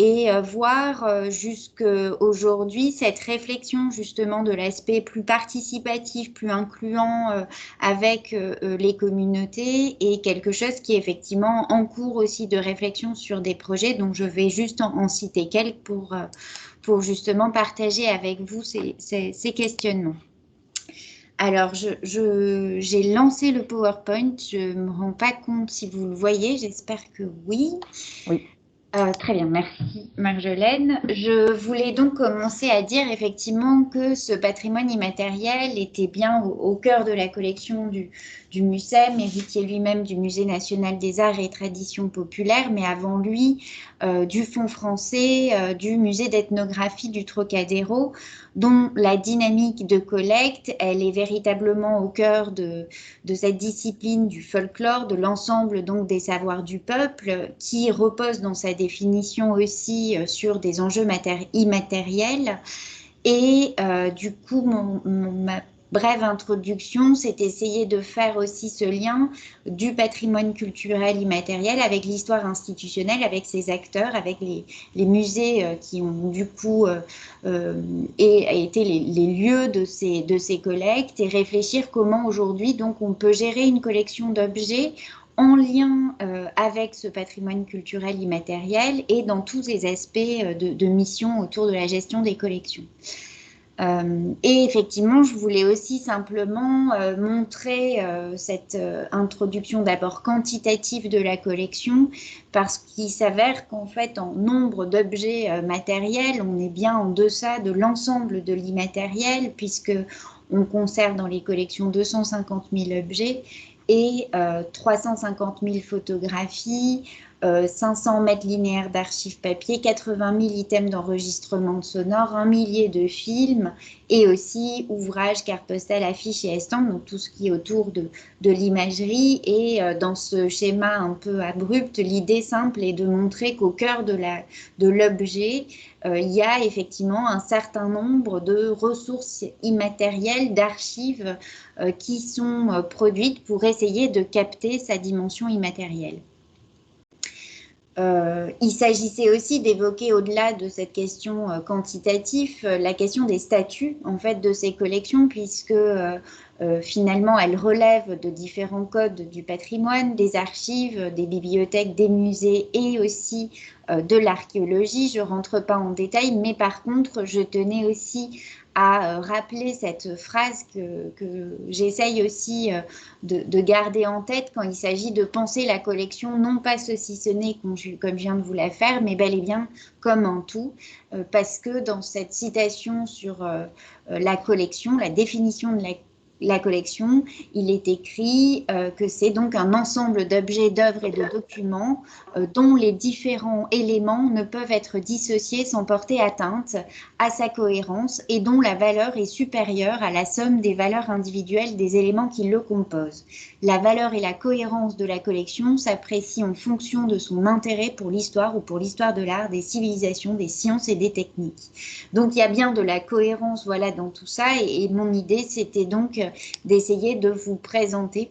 et voir jusqu'aujourd'hui cette réflexion justement de l'aspect plus participatif, plus incluant avec les communautés, et quelque chose qui est effectivement en cours aussi de réflexion sur des projets, donc je vais juste en citer quelques pour justement partager avec vous ces questionnements. Alors, j'ai lancé le PowerPoint, je ne me rends pas compte si vous le voyez, j'espère que oui. Oui. Très bien, merci Marjolaine. Je voulais donc commencer à dire effectivement que ce patrimoine immatériel était bien au cœur de la collection du MUSEM, héritier lui-même du Musée national des arts et traditions populaires, mais avant lui du Fonds français, du Musée d'ethnographie du Trocadéro, dont la dynamique de collecte, elle est véritablement au cœur de cette discipline du folklore, de l'ensemble donc des savoirs du peuple, qui repose dans sa définition aussi sur des enjeux immatériels. Et du coup, ma brève introduction, c'est essayer de faire aussi ce lien du patrimoine culturel immatériel avec l'histoire institutionnelle, avec ses acteurs, avec les musées qui ont du coup été les lieux de ces collectes, et réfléchir comment aujourd'hui donc on peut gérer une collection d'objets en lien avec ce patrimoine culturel immatériel et dans tous les aspects de mission autour de la gestion des collections. Et effectivement, je voulais aussi simplement montrer cette introduction d'abord quantitative de la collection, parce qu'il s'avère qu'en fait, en nombre d'objets matériels, on est bien en deçà de l'ensemble de l'immatériel, puisque on conserve dans les collections 250 000 objets et 350 000 photographies, 500 mètres linéaires d'archives papier, 80 000 items d'enregistrement sonore, 1 millier de films et aussi ouvrages, cartes postales, affiches et estampes, donc tout ce qui est autour de l'imagerie. Et dans ce schéma un peu abrupt, l'idée simple est de montrer qu'au cœur de l'objet, il y a effectivement un certain nombre de ressources immatérielles, d'archives qui sont produites pour essayer de capter sa dimension immatérielle. Il s'agissait aussi d'évoquer, au-delà de cette question quantitative, la question des statuts en fait, de ces collections, puisque finalement elles relèvent de différents codes du patrimoine, des archives, des bibliothèques, des musées et aussi de l'archéologie. Je ne rentre pas en détail, mais par contre, je tenais aussi à rappeler cette phrase que j'essaye aussi de garder en tête quand il s'agit de penser la collection, non pas saucissonnée comme je viens de vous la faire, mais bel et bien comme un tout, parce que dans cette citation sur la collection, la définition de la collection, il est écrit que c'est donc un ensemble d'objets, d'œuvres et de documents dont les différents éléments ne peuvent être dissociés sans porter atteinte à sa cohérence et dont la valeur est supérieure à la somme des valeurs individuelles des éléments qui le composent. La valeur et la cohérence de la collection s'apprécient en fonction de son intérêt pour l'histoire ou pour l'histoire de l'art, des civilisations, des sciences et des techniques. Donc il y a bien de la cohérence voilà, dans tout ça et mon idée c'était donc d'essayer de vous présenter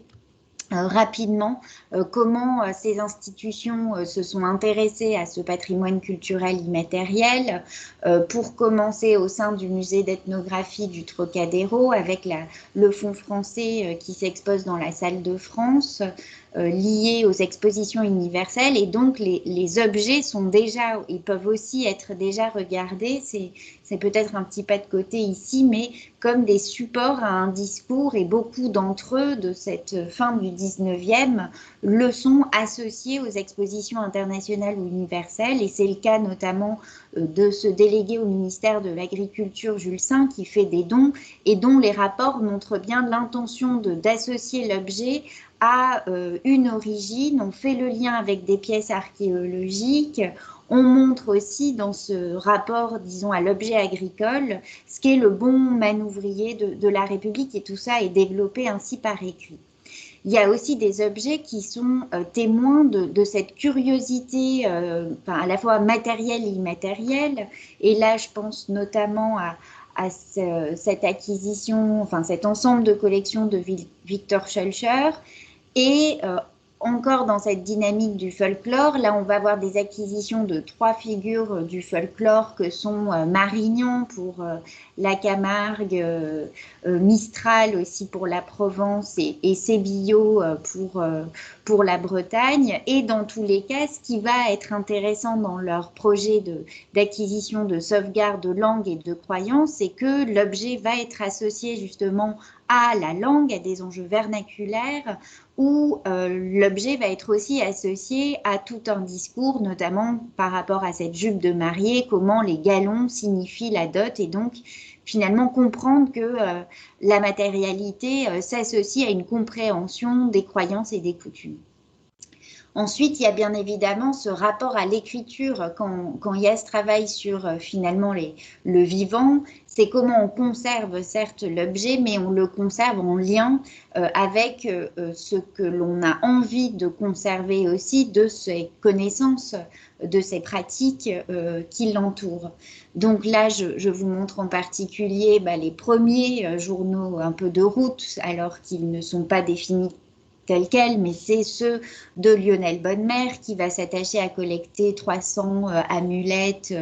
rapidement comment ces institutions se sont intéressées à ce patrimoine culturel immatériel. Pour commencer au sein du musée d'ethnographie du Trocadéro avec le fonds français qui s'expose dans la salle de France, liés aux expositions universelles, et donc les objets sont déjà, ils peuvent aussi être déjà regardés, c'est peut-être un petit pas de côté ici, mais comme des supports à un discours, et beaucoup d'entre eux de cette fin du 19e le sont associés aux expositions internationales ou universelles, et c'est le cas notamment de ce délégué au ministère de l'Agriculture, Jules Saint, qui fait des dons et dont les rapports montrent bien l'intention d'associer l'objet à une origine. On fait le lien avec des pièces archéologiques. On montre aussi dans ce rapport, disons, à l'objet agricole, ce qu'est le bon manouvrier de la République, et tout ça est développé ainsi par écrit. Il y a aussi des objets qui sont témoins de cette curiosité à la fois matérielle et immatérielle. Et là, je pense notamment à cette acquisition, enfin cet ensemble de collections de Victor Schœlcher. Et encore dans cette dynamique du folklore, là on va avoir des acquisitions de 3 figures du folklore que sont Marignan pour la Camargue, Mistral aussi pour la Provence et Sébillot pour la Bretagne. Et dans tous les cas, ce qui va être intéressant dans leur projet d'acquisition de sauvegarde de langue et de croyance, c'est que l'objet va être associé justement à la langue, à des enjeux vernaculaires, où l'objet va être aussi associé à tout un discours, notamment par rapport à cette jupe de mariée, comment les galons signifient la dot, et donc finalement comprendre que la matérialité s'associe à une compréhension des croyances et des coutumes. Ensuite, il y a bien évidemment ce rapport à l'écriture quand Yass travaille sur finalement le vivant. C'est comment on conserve certes l'objet, mais on le conserve en lien avec ce que l'on a envie de conserver aussi, de ses connaissances, de ses pratiques qui l'entourent. Donc là, je vous montre en particulier les premiers journaux un peu de route, alors qu'ils ne sont pas définis tel quel, mais c'est ceux de Lionel Bonnemère qui va s'attacher à collecter 300 amulettes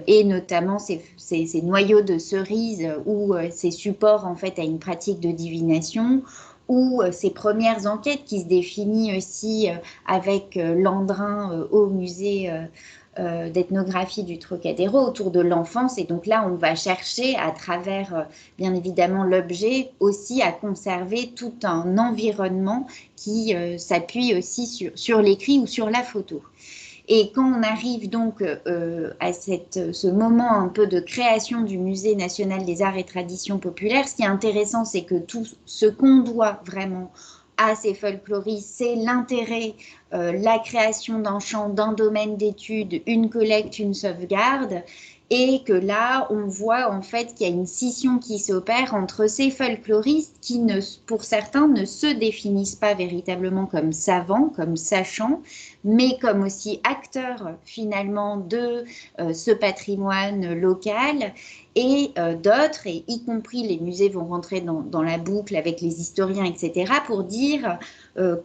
et notamment ces noyaux de cerises ou ces supports en fait à une pratique de divination. ou ses premières enquêtes qui se définit aussi avec Landrin au musée d'ethnographie du Trocadéro autour de l'enfance. Et donc là, on va chercher à travers, bien évidemment, l'objet aussi à conserver tout un environnement qui s'appuie aussi sur l'écrit ou sur la photo. Et quand on arrive donc à ce moment un peu de création du Musée national des arts et traditions populaires, ce qui est intéressant, c'est que tout ce qu'on doit vraiment à ces folkloristes, c'est l'intérêt, la création d'un champ, d'un domaine d'études, une collecte, une sauvegarde, et que là, on voit en fait qu'il y a une scission qui s'opère entre ces folkloristes qui, pour certains, ne se définissent pas véritablement comme savants, comme sachants, mais comme aussi acteurs finalement de ce patrimoine local, et d'autres, et y compris les musées vont rentrer dans la boucle avec les historiens, etc., pour dire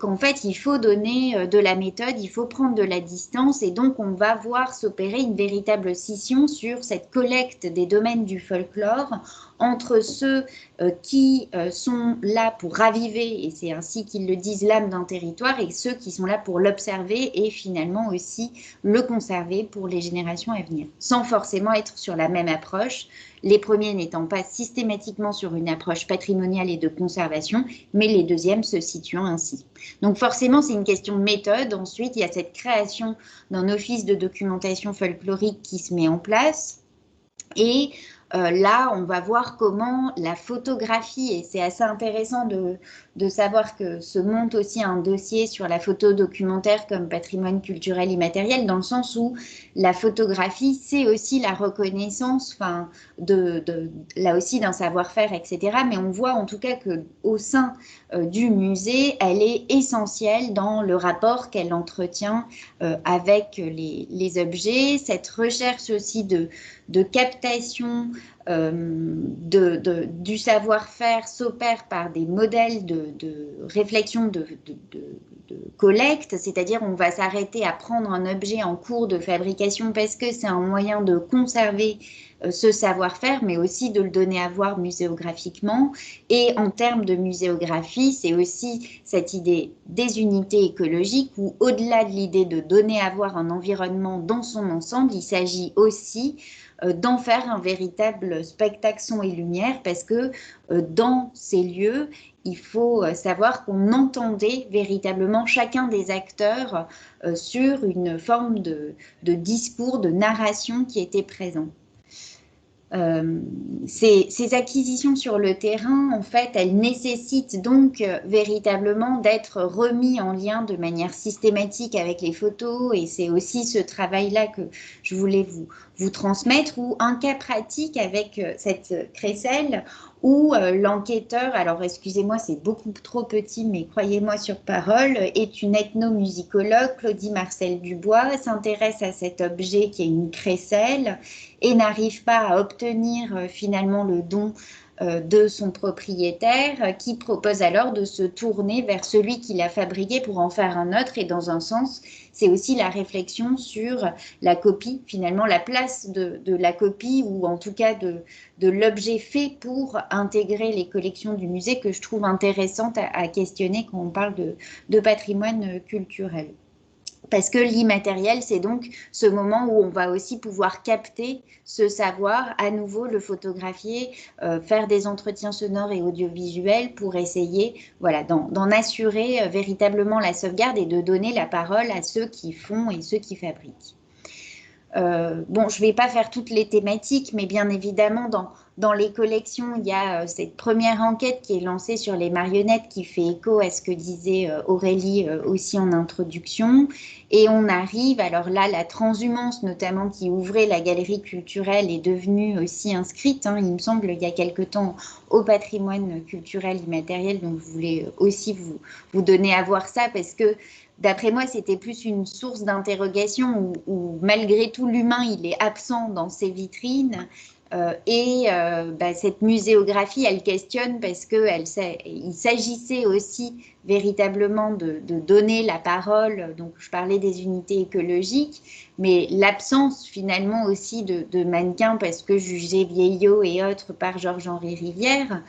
qu'en fait, il faut donner de la méthode, il faut prendre de la distance, et donc on va voir s'opérer une véritable scission sur cette collecte des domaines du folklore entre ceux qui sont là pour raviver, et c'est ainsi qu'ils le disent, l'âme d'un territoire, et ceux qui sont là pour l'observer et finalement aussi le conserver pour les générations à venir, sans forcément être sur la même approche, les premiers n'étant pas systématiquement sur une approche patrimoniale et de conservation, mais les deuxièmes se situant ainsi. Donc forcément, c'est une question de méthode. Ensuite, il y a cette création d'un office de documentation folklorique qui se met en place. Et là, on va voir comment la photographie, et c'est assez intéressant de savoir que se monte aussi un dossier sur la photo documentaire comme patrimoine culturel immatériel, dans le sens où la photographie, c'est aussi la reconnaissance, enfin, là aussi d'un savoir-faire, etc. Mais on voit en tout cas qu'au sein du musée, elle est essentielle dans le rapport qu'elle entretient avec les objets, cette recherche aussi de captation du savoir-faire s'opère par des modèles de réflexion de collecte, c'est-à-dire on va s'arrêter à prendre un objet en cours de fabrication parce que c'est un moyen de conserver ce savoir-faire, mais aussi de le donner à voir muséographiquement. Et en termes de muséographie, c'est aussi cette idée des unités écologiques où, au-delà de l'idée de donner à voir un environnement dans son ensemble, il s'agit aussi d'en faire un véritable spectacle son et lumière, parce que dans ces lieux, il faut savoir qu'on entendait véritablement chacun des acteurs sur une forme de discours, de narration qui était présent. Ces acquisitions sur le terrain, en fait, elles nécessitent donc véritablement d'être remis en lien de manière systématique avec les photos, et c'est aussi ce travail-là que je voulais vous transmettre, ou un cas pratique avec cette crécelle où l'enquêteur, alors excusez-moi, c'est beaucoup trop petit, mais croyez-moi sur parole, est une ethnomusicologue, Claudie Marcel Dubois, s'intéresse à cet objet qui est une crécelle et n'arrive pas à obtenir finalement le don de son propriétaire, qui propose alors de se tourner vers celui qui l'a fabriqué pour en faire un autre. Et dans un sens, c'est aussi la réflexion sur la copie, finalement la place de la copie, ou en tout cas de l'objet fait pour intégrer les collections du musée, que je trouve intéressante à questionner quand on parle de patrimoine culturel. Parce que l'immatériel, c'est donc ce moment où on va aussi pouvoir capter ce savoir, à nouveau le photographier, faire des entretiens sonores et audiovisuels pour essayer, voilà, d'en assurer véritablement la sauvegarde et de donner la parole à ceux qui font et ceux qui fabriquent. Bon, je ne vais pas faire toutes les thématiques, mais bien évidemment, dans les collections, il y a cette première enquête qui est lancée sur les marionnettes, qui fait écho à ce que disait Aurélie aussi en introduction. Et on arrive, alors là, la transhumance notamment qui ouvrait la galerie culturelle est devenue aussi inscrite, hein, il me semble, il y a quelque temps, au patrimoine culturel immatériel. Donc, je voulais aussi vous donner à voir ça, parce que d'après moi, c'était plus une source d'interrogation où malgré tout, l'humain, il est absent dans ces vitrines. Cette muséographie, elle questionne parce qu'il s'agissait aussi véritablement de donner la parole, donc je parlais des unités écologiques, mais l'absence finalement aussi de mannequins parce que jugés vieillots et autres par Georges-Henri Rivière,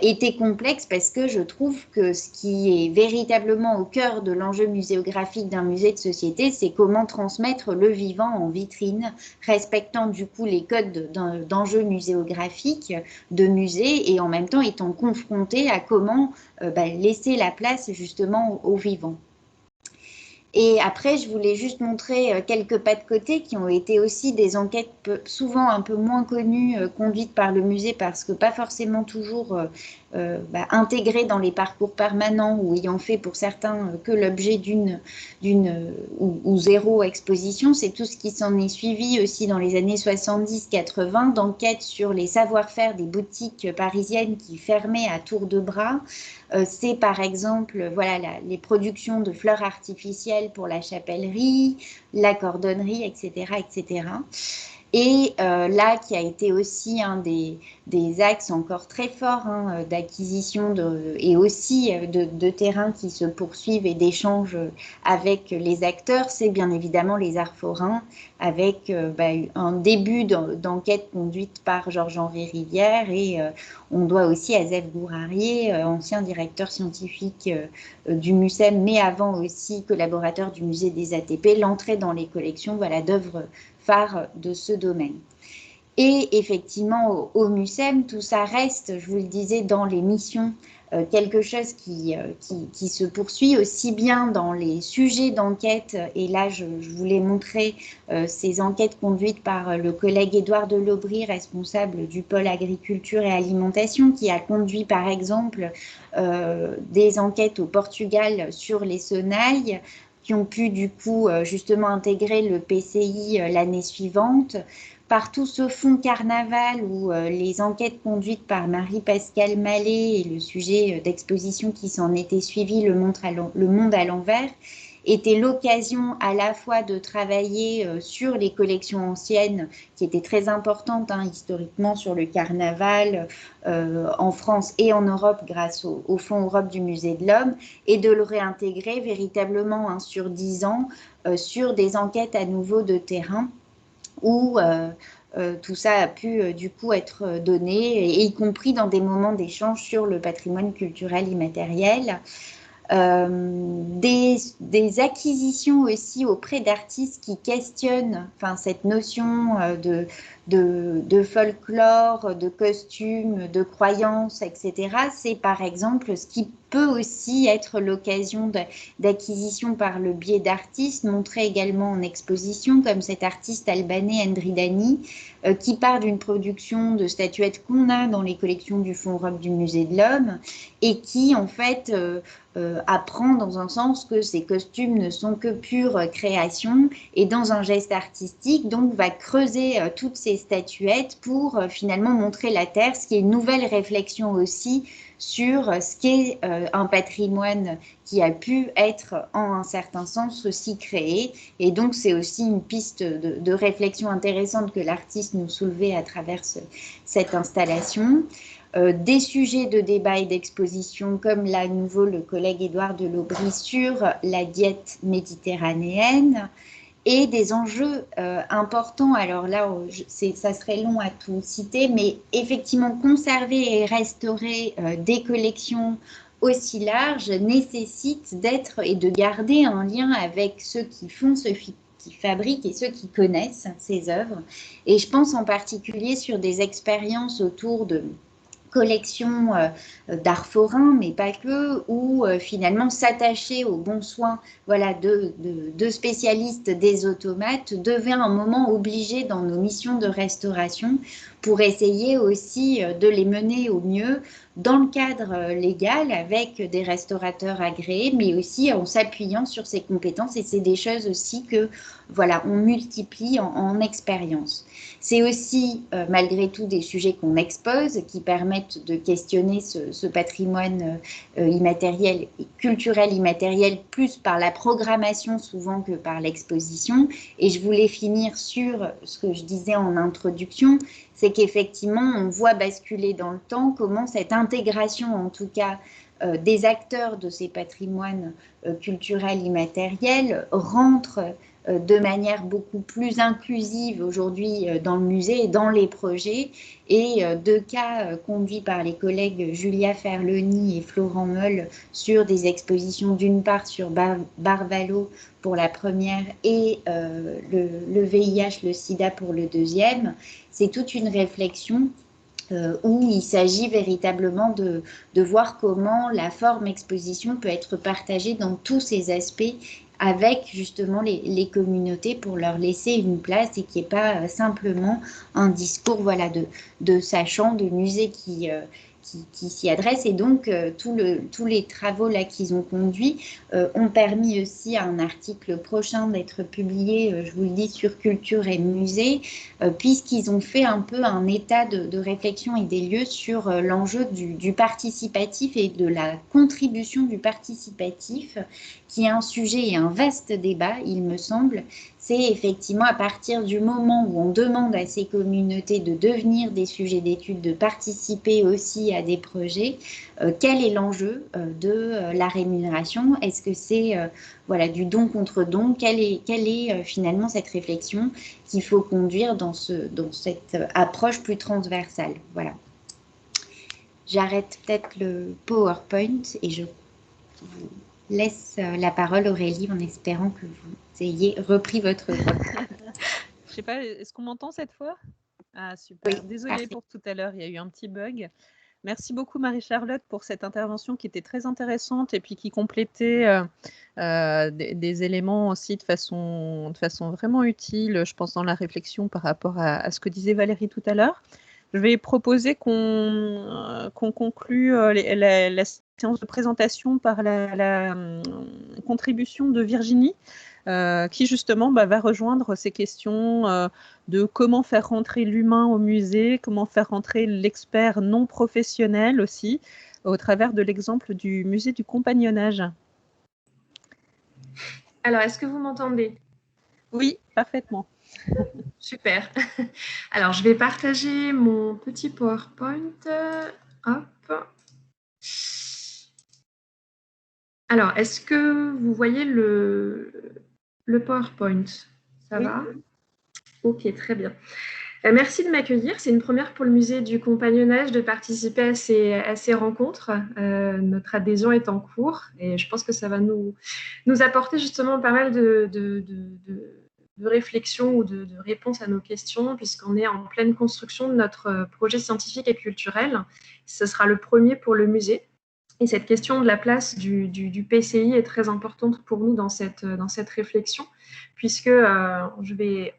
était complexe parce que je trouve que ce qui est véritablement au cœur de l'enjeu muséographique d'un musée de société, c'est comment transmettre le vivant en vitrine, respectant du coup les codes d'enjeux muséographiques de musée et en même temps étant confronté à comment laisser la place justement au vivant. Et après, je voulais juste montrer quelques pas de côté qui ont été aussi des enquêtes souvent un peu moins connues, conduites par le musée parce que pas forcément toujours intégrées dans les parcours permanents ou ayant fait pour certains que l'objet d'une ou zéro exposition. C'est tout ce qui s'en est suivi aussi dans les années 70-80 d'enquêtes sur les savoir-faire des boutiques parisiennes qui fermaient à tour de bras. C'est par exemple les productions de fleurs artificielles pour la chapellerie, la cordonnerie, etc. etc. Et là, qui a été aussi un des axes encore très forts d'acquisition et aussi de terrains qui se poursuivent et d'échanges avec les acteurs, c'est bien évidemment les arts forains, avec un début d'enquête conduite par Georges-Henri Rivière et on doit aussi à Zef Gourarier, ancien directeur scientifique du MUSEM, mais avant aussi collaborateur du musée des ATP, l'entrée dans les collections d'œuvres phares de ce domaine. Et effectivement, au MUSEM, tout ça reste, je vous le disais, dans les missions, quelque chose qui se poursuit aussi bien dans les sujets d'enquête. Et là, je voulais montrer ces enquêtes conduites par le collègue Édouard Delobry, responsable du pôle agriculture et alimentation, qui a conduit par exemple des enquêtes au Portugal sur les sonnailles, qui ont pu du coup justement intégrer le PCI l'année suivante. Par tout ce fond carnaval où les enquêtes conduites par Marie-Pascale Mallet et le sujet d'exposition qui s'en était suivi, le monde à l'envers, était l'occasion à la fois de travailler sur les collections anciennes qui étaient très importantes historiquement sur le carnaval en France et en Europe grâce au Fonds Europe du Musée de l'Homme et de le réintégrer véritablement sur 10 ans sur des enquêtes à nouveau de terrain où tout ça a pu du coup être donné, y compris dans des moments d'échange sur le patrimoine culturel immatériel. Des acquisitions aussi auprès d'artistes qui questionnent cette notion de folklore, de costumes, de croyances, etc. C'est par exemple ce qui peut aussi être l'occasion d'acquisition par le biais d'artistes, montrés également en exposition, comme cet artiste albanais Endridani, qui part d'une production de statuettes qu'on a dans les collections du Fonds Europe du Musée de l'Homme et qui en fait apprend dans un sens que ces costumes ne sont que pure création et dans un geste artistique donc va creuser toutes ces statuettes pour finalement montrer la terre, ce qui est une nouvelle réflexion aussi sur ce qu'est un patrimoine qui a pu être en un certain sens aussi créé et donc c'est aussi une piste de réflexion intéressante que l'artiste nous soulevait à travers cette installation. Des sujets de débat et d'exposition comme là à nouveau le collègue Édouard Delobry sur la diète méditerranéenne et des enjeux importants. Alors là, ça serait long à tout citer, mais effectivement conserver et restaurer des collections aussi larges nécessite d'être et de garder un lien avec ceux qui font qui fabriquent et ceux qui connaissent ces œuvres. Et je pense en particulier sur des expériences autour de collection d'art forain, mais pas que, où finalement s'attacher aux bons soins de spécialistes des automates devient un moment obligé dans nos missions de restauration pour essayer aussi de les mener au mieux dans le cadre légal avec des restaurateurs agréés, mais aussi en s'appuyant sur ces compétences et c'est des choses aussi que on multiplie en expérience. C'est aussi malgré tout des sujets qu'on expose qui permettent de questionner ce patrimoine immatériel et culturel immatériel plus par la programmation souvent que par l'exposition. Et je voulais finir sur ce que je disais en introduction, c'est qu'effectivement on voit basculer dans le temps comment cette intégration en tout cas des acteurs de ces patrimoines culturels immatériels rentrent de manière beaucoup plus inclusive aujourd'hui dans le musée et dans les projets. Et 2 cas conduits par les collègues Julia Ferloni et Florent Meul sur des expositions, d'une part sur Barvalo pour la première et le VIH, le sida pour le deuxième. C'est toute une réflexion où il s'agit véritablement de voir comment la forme exposition peut être partagée dans tous ses aspects avec justement les communautés pour leur laisser une place et qu'il n'y ait pas simplement un discours voilà, de sachants, de musées qui s'y adressent. Et donc, tous les travaux là qu'ils ont conduits ont permis aussi à un article prochain d'être publié, je vous le dis, sur Culture et Musée, puisqu'ils ont fait un peu un état de réflexion et des lieux sur l'enjeu du participatif et de la contribution du participatif, qui est un sujet et un vaste débat, il me semble. C'est effectivement à partir du moment où on demande à ces communautés de devenir des sujets d'études, de participer aussi à des projets, quel est l'enjeu de la rémunération? Est-ce que c'est voilà, du don contre don? Quelle est finalement cette réflexion qu'il faut conduire dans cette approche plus transversale? Voilà. J'arrête peut-être le PowerPoint et je vous laisse la parole, Aurélie, en espérant que vous ayez repris votre voix. Je sais pas, est-ce qu'on m'entend cette fois? Ah, super. Oui, Désolée parfait. pour tout à l'heure, il y a eu un petit bug. Merci beaucoup Marie-Charlotte pour cette intervention qui était très intéressante et puis qui complétait des éléments aussi de façon vraiment utile, je pense, dans la réflexion par rapport à ce que disait Valérie tout à l'heure. Je vais proposer qu'on conclue la séance de présentation par la contribution de Virginie, qui justement va rejoindre ces questions de comment faire rentrer l'humain au musée, comment faire rentrer l'expert non professionnel aussi, au travers de l'exemple du musée du compagnonnage. Alors, est-ce que vous m'entendez? Oui, parfaitement. Super. Alors, je vais partager mon petit PowerPoint. Hop. Alors, est-ce que vous voyez le PowerPoint? Ça va? Ok, très bien. Merci de m'accueillir. C'est une première pour le musée du compagnonnage de participer à ces rencontres. Notre adhésion est en cours et je pense que ça va nous apporter justement pas mal de réflexion ou de réponses à nos questions, puisqu'on est en pleine construction de notre projet scientifique et culturel. Ce sera le premier pour le musée. Et cette question de la place du PCI est très importante pour nous dans cette réflexion, puisque je vais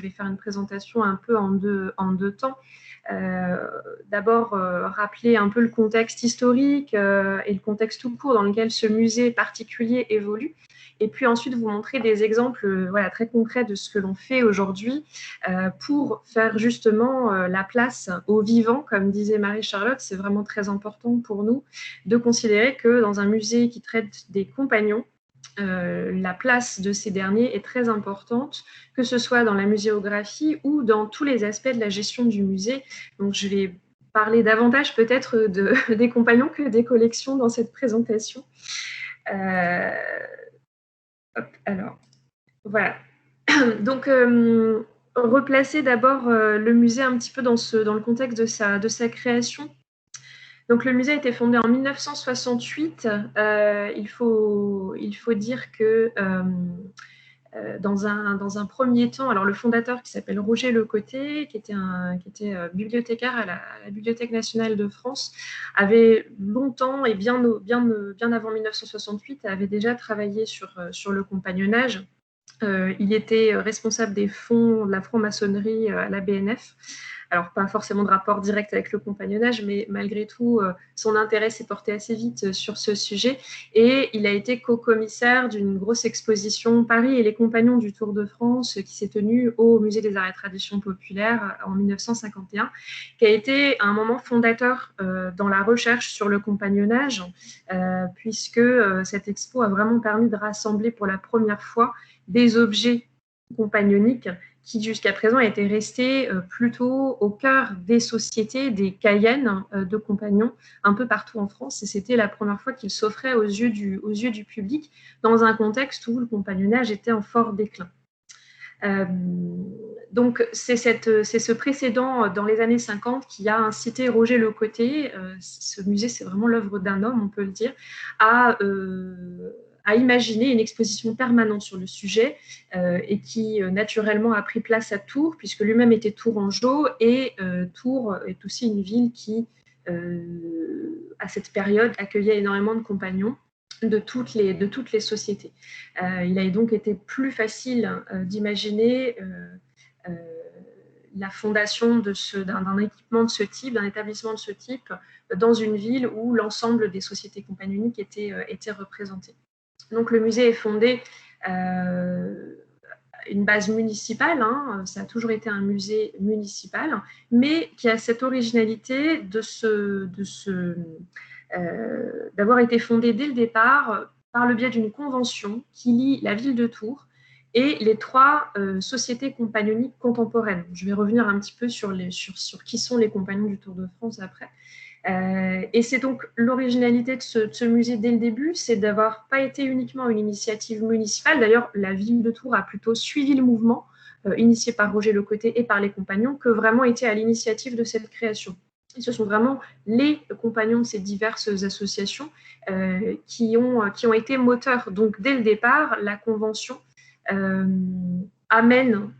faire une présentation un peu en deux temps. D'abord, rappeler un peu le contexte historique et le contexte tout court dans lequel ce musée particulier évolue. Et puis ensuite, vous montrer des exemples très concrets de ce que l'on fait aujourd'hui pour faire justement la place aux vivants. Comme disait Marie-Charlotte, c'est vraiment très important pour nous de considérer que dans un musée qui traite des compagnons, la place de ces derniers est très importante, que ce soit dans la muséographie ou dans tous les aspects de la gestion du musée. Donc, je vais parler davantage peut-être des compagnons que des collections dans cette présentation. Alors, voilà. Donc, replacer d'abord le musée un petit peu dans le contexte de sa création. Donc, le musée a été fondé en 1968. Il faut dire que dans un premier temps, alors le fondateur qui s'appelle Roger Lecoté, qui était bibliothécaire à la Bibliothèque nationale de France, avait longtemps et bien avant 1968, avait déjà travaillé sur le compagnonnage. Il était responsable des fonds de la franc-maçonnerie à la BNF. Alors, pas forcément de rapport direct avec le compagnonnage, mais malgré tout, son intérêt s'est porté assez vite sur ce sujet. Et il a été co-commissaire d'une grosse exposition Paris et les compagnons du Tour de France qui s'est tenue au Musée des Arts et Traditions Populaires en 1951, qui a été un moment fondateur dans la recherche sur le compagnonnage, puisque cette expo a vraiment permis de rassembler pour la première fois des objets compagnoniques qui jusqu'à présent était resté plutôt au cœur des sociétés, des cayennes de compagnons un peu partout en France. Et c'était la première fois qu'il s'offrait aux yeux du public dans un contexte où le compagnonnage était en fort déclin. Donc, c'est ce précédent dans les années 50 qui a incité Roger Lecoté, ce musée, c'est vraiment l'œuvre d'un homme, on peut le dire, à imaginer une exposition permanente sur le sujet et qui naturellement a pris place à Tours, puisque lui-même était tourangeau, et Tours est aussi une ville qui, à cette période, accueillait énormément de compagnons de toutes les sociétés. Il a donc été plus facile d'imaginer la fondation d'un équipement de ce type, d'un établissement de ce type, dans une ville où l'ensemble des sociétés compagnonniques étaient représentées. Donc le musée est fondé une base municipale, hein, ça a toujours été un musée municipal, mais qui a cette originalité d'avoir été fondé dès le départ par le biais d'une convention qui lie la ville de Tours et les 3 sociétés compagnonniques contemporaines. Je vais revenir un petit peu sur qui sont les compagnons du Tour de France après. Et c'est donc l'originalité de ce musée dès le début, c'est d'avoir pas été uniquement une initiative municipale. D'ailleurs, la ville de Tours a plutôt suivi le mouvement initié par Roger Lecoté et par les compagnons que vraiment été à l'initiative de cette création. Et ce sont vraiment les compagnons de ces diverses associations qui ont été moteurs. Donc, dès le départ, la convention amène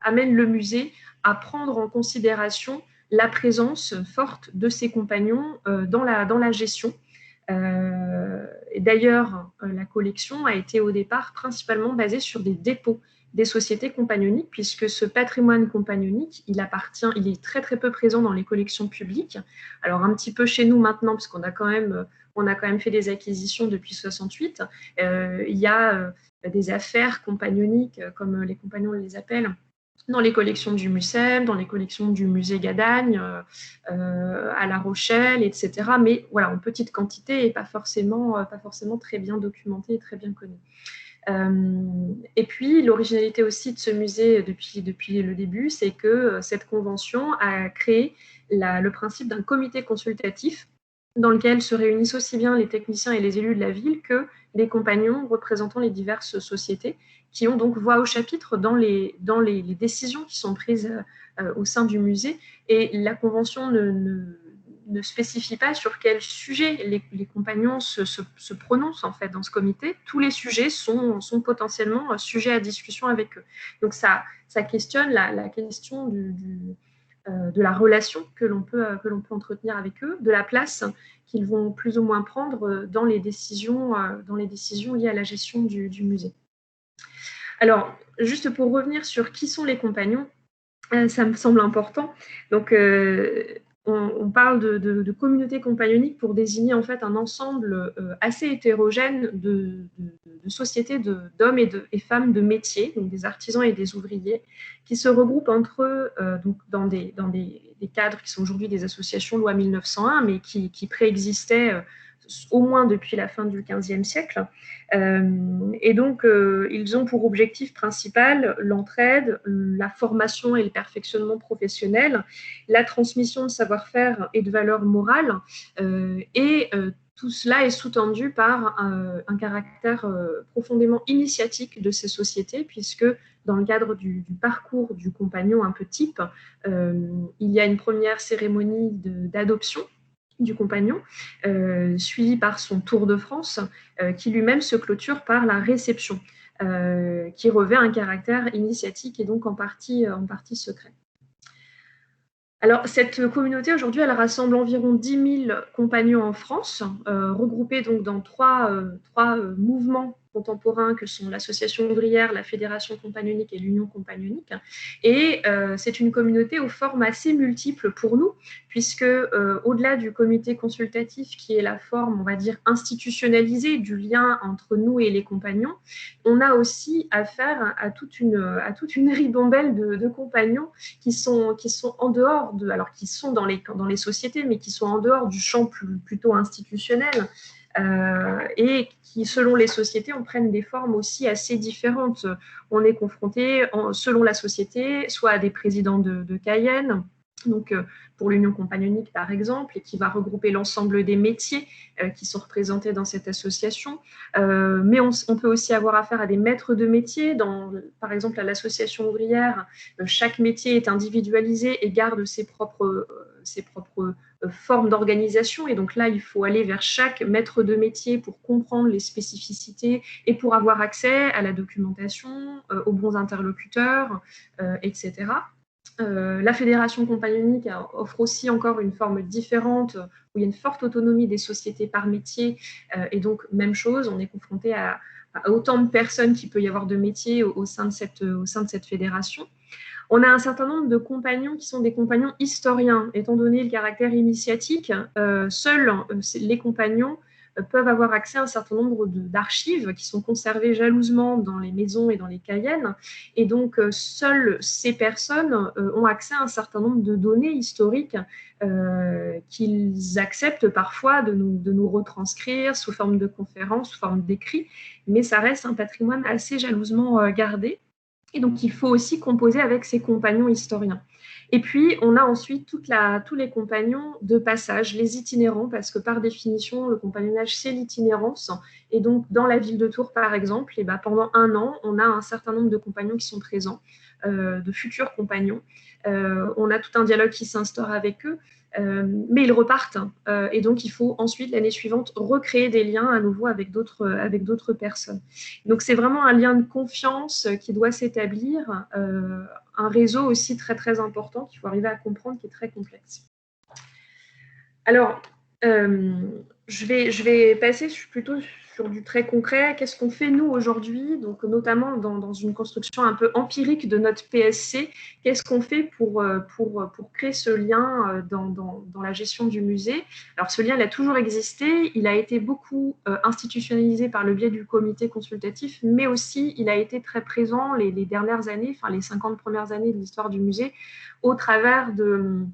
le musée à prendre en considération la présence forte de ces compagnons dans la gestion. D'ailleurs, la collection a été au départ principalement basée sur des dépôts des sociétés compagnonniques, puisque ce patrimoine compagnonnique, il est très très peu présent dans les collections publiques. Alors un petit peu chez nous maintenant, parce qu'on a quand même fait des acquisitions depuis 68. Il y a des affaires compagnonniques, comme les compagnons les appellent, dans les collections du MUSEM, dans les collections du musée Gadagne, à La Rochelle, etc. Mais voilà, en petite quantité et pas forcément très bien documentée et très bien connue. Et puis, l'originalité aussi de ce musée depuis le début, c'est que cette convention a créé le principe d'un comité consultatif dans lequel se réunissent aussi bien les techniciens et les élus de la ville que les compagnons représentant les diverses sociétés qui ont donc voix au chapitre dans les décisions qui sont prises au sein du musée. Et la convention ne spécifie pas sur quel sujet les compagnons se prononcent en fait dans ce comité. Tous les sujets sont potentiellement sujets à discussion avec eux. Donc ça questionne la question de la relation que l'on peut entretenir avec eux, de la place qu'ils vont plus ou moins prendre dans les décisions liées à la gestion du musée. Alors, juste pour revenir sur qui sont les compagnons, ça me semble important. Donc, on parle de communauté compagnonnique pour désigner en fait un ensemble assez hétérogène de sociétés d'hommes et femmes de métiers, donc des artisans et des ouvriers, qui se regroupent entre eux donc dans des cadres qui sont aujourd'hui des associations loi 1901, mais qui préexistaient au moins depuis la fin du XVe siècle. Et donc, ils ont pour objectif principal l'entraide, la formation et le perfectionnement professionnel, la transmission de savoir-faire et de valeurs morales, et tout cela est sous-tendu par un caractère profondément initiatique de ces sociétés, puisque dans le cadre du parcours du compagnon un peu type, il y a une première cérémonie d'adoption du compagnon, suivi par son tour de France, qui lui-même se clôture par la réception, qui revêt un caractère initiatique et donc en partie secret. Alors, cette communauté, aujourd'hui, elle rassemble environ 10 000 compagnons en France, regroupés donc dans trois mouvements contemporains que sont l'association ouvrière, la fédération compagnonnique et l'union compagnonnique. Et c'est une communauté aux formes assez multiples pour nous, puisque au-delà du comité consultatif, qui est la forme, on va dire, institutionnalisée du lien entre nous et les compagnons, on a aussi affaire à toute une ribambelle de compagnons qui sont en dehors qui sont dans les sociétés, mais qui sont en dehors du champ plutôt institutionnel. et qui, selon les sociétés, en prennent des formes aussi assez différentes. On est confronté, selon la société, soit à des présidents de Cayenne, donc pour l'Union compagnonique par exemple, et qui va regrouper l'ensemble des métiers qui sont représentés dans cette association. Mais on peut aussi avoir affaire à des maîtres de métier. Par exemple, à l'association ouvrière, chaque métier est individualisé et garde ses propres formes d'organisation. Et donc là, il faut aller vers chaque maître de métier pour comprendre les spécificités et pour avoir accès à la documentation, aux bons interlocuteurs, etc. La fédération compagnonique offre aussi encore une forme différente où il y a une forte autonomie des sociétés par métier, et donc même chose, on est confronté à autant de personnes qu'il peut y avoir de métiers au sein de cette fédération. On a un certain nombre de compagnons qui sont des compagnons historiens, étant donné le caractère initiatique. Seuls les compagnons peuvent avoir accès à un certain nombre d'archives qui sont conservées jalousement dans les maisons et dans les cayennes. Et donc, seules ces personnes ont accès à un certain nombre de données historiques qu'ils acceptent parfois de nous retranscrire sous forme de conférences, sous forme d'écrits. Mais ça reste un patrimoine assez jalousement gardé. Et donc, il faut aussi composer avec ses compagnons historiens. Et puis, on a ensuite tous les compagnons de passage, les itinérants, parce que par définition, le compagnonnage, c'est l'itinérance. Et donc, dans la ville de Tours, par exemple, et pendant 1 an, on a un certain nombre de compagnons qui sont présents, de futurs compagnons. On a tout un dialogue qui s'instaure avec eux. Mais ils repartent et donc il faut ensuite l'année suivante recréer des liens à nouveau avec d'autres personnes. Donc c'est vraiment un lien de confiance qui doit s'établir, un réseau aussi très très important qu'il faut arriver à comprendre, qui est très complexe. Alors je vais passer plutôt sur du très concret. Qu'est-ce qu'on fait nous aujourd'hui, donc notamment dans une construction un peu empirique de notre PSC? Qu'est-ce qu'on fait pour créer ce lien dans la gestion du musée? Alors ce lien, il a toujours existé, il a été beaucoup institutionnalisé par le biais du comité consultatif, mais aussi il a été très présent les dernières années, enfin les 50 premières années de l'histoire du musée, au travers de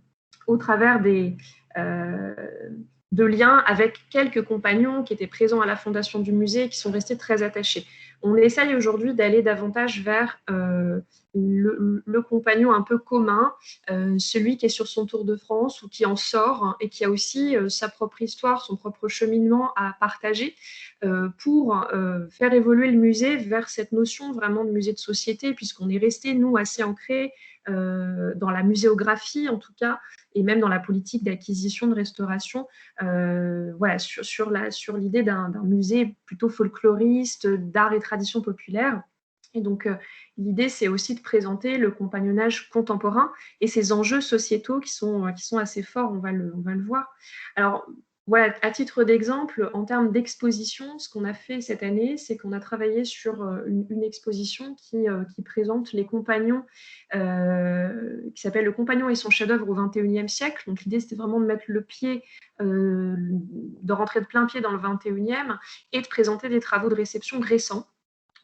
liens avec quelques compagnons qui étaient présents à la fondation du musée et qui sont restés très attachés. On essaye aujourd'hui d'aller davantage vers le compagnon un peu commun, celui qui est sur son tour de France ou qui en sort et qui a aussi sa propre histoire, son propre cheminement à partager pour faire évoluer le musée vers cette notion vraiment de musée de société, puisqu'on est resté, nous, assez ancrés dans la muséographie, en tout cas, et même dans la politique d'acquisition, de restauration, sur l'idée d'un musée plutôt folkloriste, d'art et tradition populaire. Et donc, l'idée, c'est aussi de présenter le compagnonnage contemporain et ses enjeux sociétaux qui sont assez forts, on va le voir. Alors, voilà, à titre d'exemple, en termes d'exposition, ce qu'on a fait cette année, c'est qu'on a travaillé sur une exposition qui présente les compagnons, qui s'appelle « Le compagnon et son chef-d'œuvre au XXIe siècle ». Donc l'idée, c'était vraiment de mettre le pied, de rentrer de plein pied dans le XXIe et de présenter des travaux de réception récents,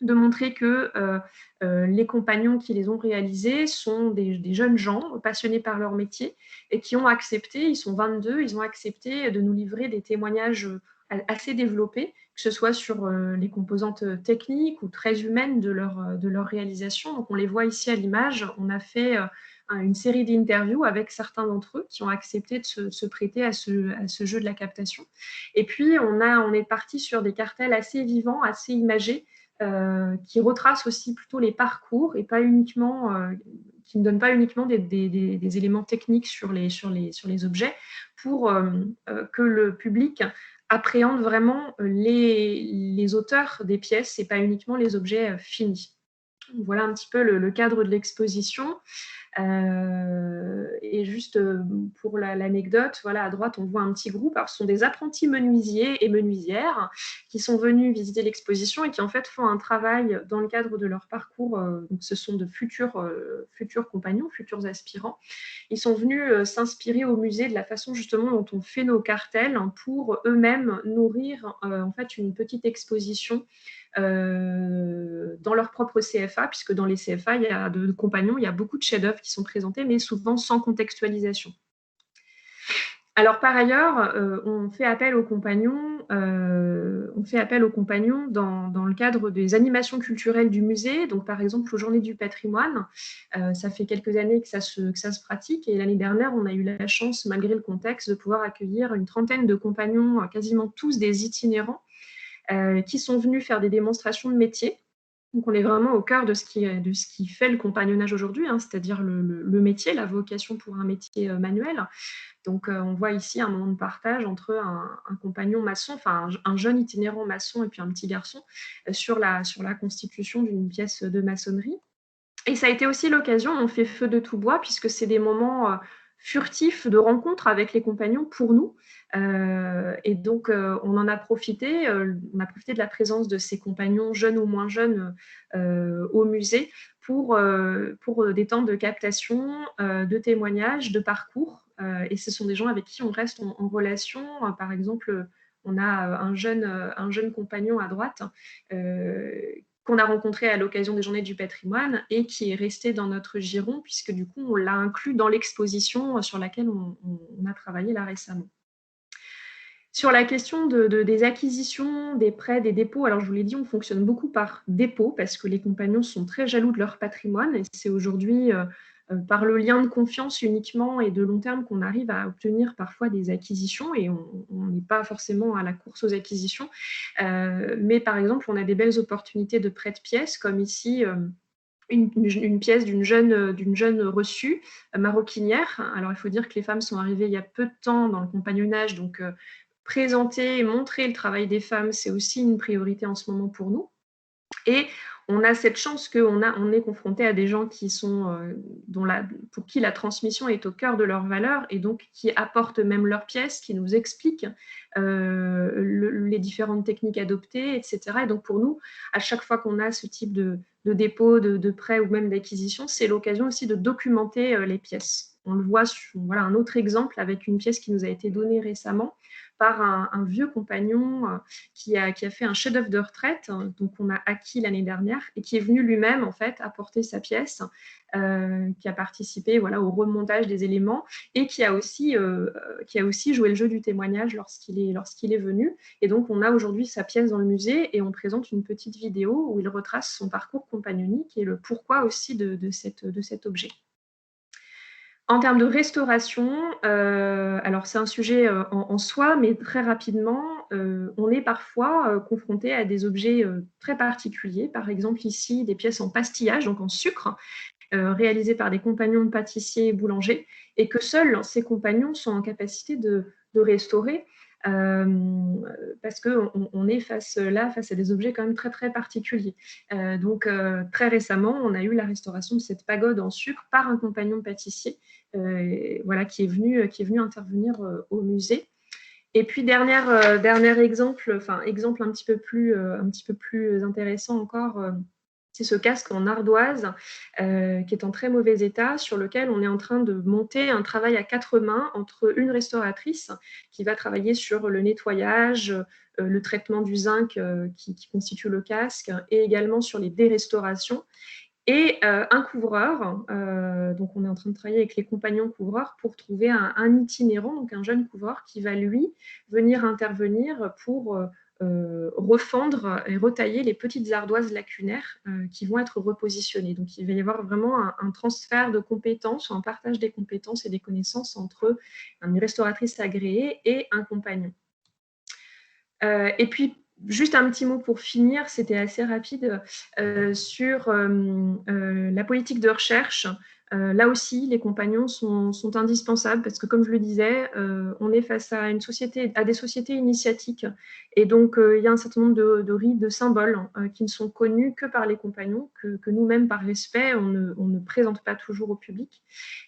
de montrer que les compagnons qui les ont réalisés sont des jeunes gens passionnés par leur métier et qui ont accepté, ils sont 22, ils ont accepté de nous livrer des témoignages assez développés, que ce soit sur les composantes techniques ou très humaines de leur réalisation. Donc on les voit ici à l'image. On a fait une série d'interviews avec certains d'entre eux qui ont accepté de se prêter à ce jeu de la captation. Et puis on est parti sur des cartels assez vivants, assez imagés, qui retrace aussi plutôt les parcours et pas uniquement, qui ne donne pas uniquement des éléments techniques sur les objets, pour que le public appréhende vraiment les auteurs des pièces et pas uniquement les objets finis. Voilà un petit peu le cadre de l'exposition. Et juste pour l'anecdote, voilà, à droite, on voit un petit groupe. Alors, ce sont des apprentis menuisiers et menuisières qui sont venus visiter l'exposition et qui, en fait, font un travail dans le cadre de leur parcours. Donc, ce sont de futurs compagnons, futurs aspirants. Ils sont venus s'inspirer au musée de la façon, justement, dont on fait nos cartels pour eux-mêmes nourrir, en fait, une petite exposition dans leur propre CFA, puisque dans les CFA, il y a de compagnons, il y a beaucoup de chefs-d'œuvre qui sont présentés, mais souvent sans contextualisation. Alors, par ailleurs, on fait appel aux compagnons, dans le cadre des animations culturelles du musée. Donc, par exemple, aux Journées du patrimoine, ça fait quelques années que ça se pratique. Et l'année dernière, on a eu la chance, malgré le contexte, de pouvoir accueillir une trentaine de compagnons, quasiment tous des itinérants, qui sont venus faire des démonstrations de métiers. Donc, on est vraiment au cœur de ce qui fait le compagnonnage aujourd'hui, hein, c'est-à-dire le métier, la vocation pour un métier manuel. Donc, on voit ici un moment de partage entre un compagnon maçon, enfin un jeune itinérant maçon et puis un petit garçon sur la constitution d'une pièce de maçonnerie. Et ça a été aussi l'occasion, on fait feu de tout bois, puisque c'est des moments furtifs de rencontre avec les compagnons pour nous. Et donc, on en a profité, on a profité de la présence de ces compagnons, jeunes ou moins jeunes, au musée pour des temps de captation, de témoignages, de parcours. Et ce sont des gens avec qui on reste en relation. Par exemple, on a un jeune compagnon à droite qu'on a rencontré à l'occasion des Journées du patrimoine et qui est resté dans notre giron, puisque du coup, on l'a inclus dans l'exposition sur laquelle on a travaillé là récemment. Sur la question des acquisitions, des prêts, des dépôts, alors je vous l'ai dit, on fonctionne beaucoup par dépôt parce que les compagnons sont très jaloux de leur patrimoine et c'est aujourd'hui par le lien de confiance uniquement et de long terme qu'on arrive à obtenir parfois des acquisitions et on n'est pas forcément à la course aux acquisitions. Mais par exemple, on a des belles opportunités de prêt de pièces comme ici une pièce d'une jeune reçue maroquinière. Alors il faut dire que les femmes sont arrivées il y a peu de temps dans le compagnonnage, donc présenter et montrer le travail des femmes, c'est aussi une priorité en ce moment pour nous. Et on a cette chance qu'on est confronté à des gens qui sont, pour qui la transmission est au cœur de leurs valeurs et donc qui apportent même leurs pièces, qui nous expliquent les différentes techniques adoptées, etc. Et donc pour nous, à chaque fois qu'on a ce type de dépôt, de prêt ou même d'acquisition, c'est l'occasion aussi de documenter les pièces. On le voit, voilà un autre exemple avec une pièce qui nous a été donnée récemment par un vieux compagnon qui a fait un chef-d'œuvre de retraite, donc on a acquis l'année dernière, et qui est venu lui-même en fait apporter sa pièce, qui a participé voilà, au remontage des éléments et qui a aussi joué le jeu du témoignage lorsqu'il est venu. Et donc on a aujourd'hui sa pièce dans le musée et on présente une petite vidéo où il retrace son parcours compagnonique et le pourquoi aussi de cet objet. En termes de restauration, alors c'est un sujet en soi, mais très rapidement, on est parfois confronté à des objets très particuliers. Par exemple, ici, des pièces en pastillage, donc en sucre, réalisées par des compagnons de pâtissiers et boulangers, et que seuls ces compagnons sont en capacité de restaurer. Parce qu'on est face à des objets quand même très très particuliers. Donc très récemment, on a eu la restauration de cette pagode en sucre par un compagnon de pâtissier, voilà, qui est venu intervenir au musée. Et puis dernier exemple, exemple un petit peu plus intéressant encore. C'est ce casque en ardoise qui est en très mauvais état, sur lequel on est en train de monter un travail à 4 mains entre une restauratrice qui va travailler sur le nettoyage, le traitement du zinc qui constitue le casque, et également sur les dérestaurations, et un couvreur. Donc on est en train de travailler avec les compagnons couvreurs pour trouver un itinérant, donc un jeune couvreur qui va lui venir intervenir pour refendre et retailler les petites ardoises lacunaires qui vont être repositionnées. Donc il va y avoir vraiment un transfert de compétences, un partage des compétences et des connaissances entre une restauratrice agréée et un compagnon. Et puis juste un petit mot pour finir, c'était assez rapide, sur la politique de recherche. Là aussi, les compagnons sont indispensables parce que, comme je le disais, on est face à des sociétés initiatiques. Et donc, il y a un certain nombre de rites, de symboles qui ne sont connus que par les compagnons, que nous-mêmes, par respect, on ne présente pas toujours au public.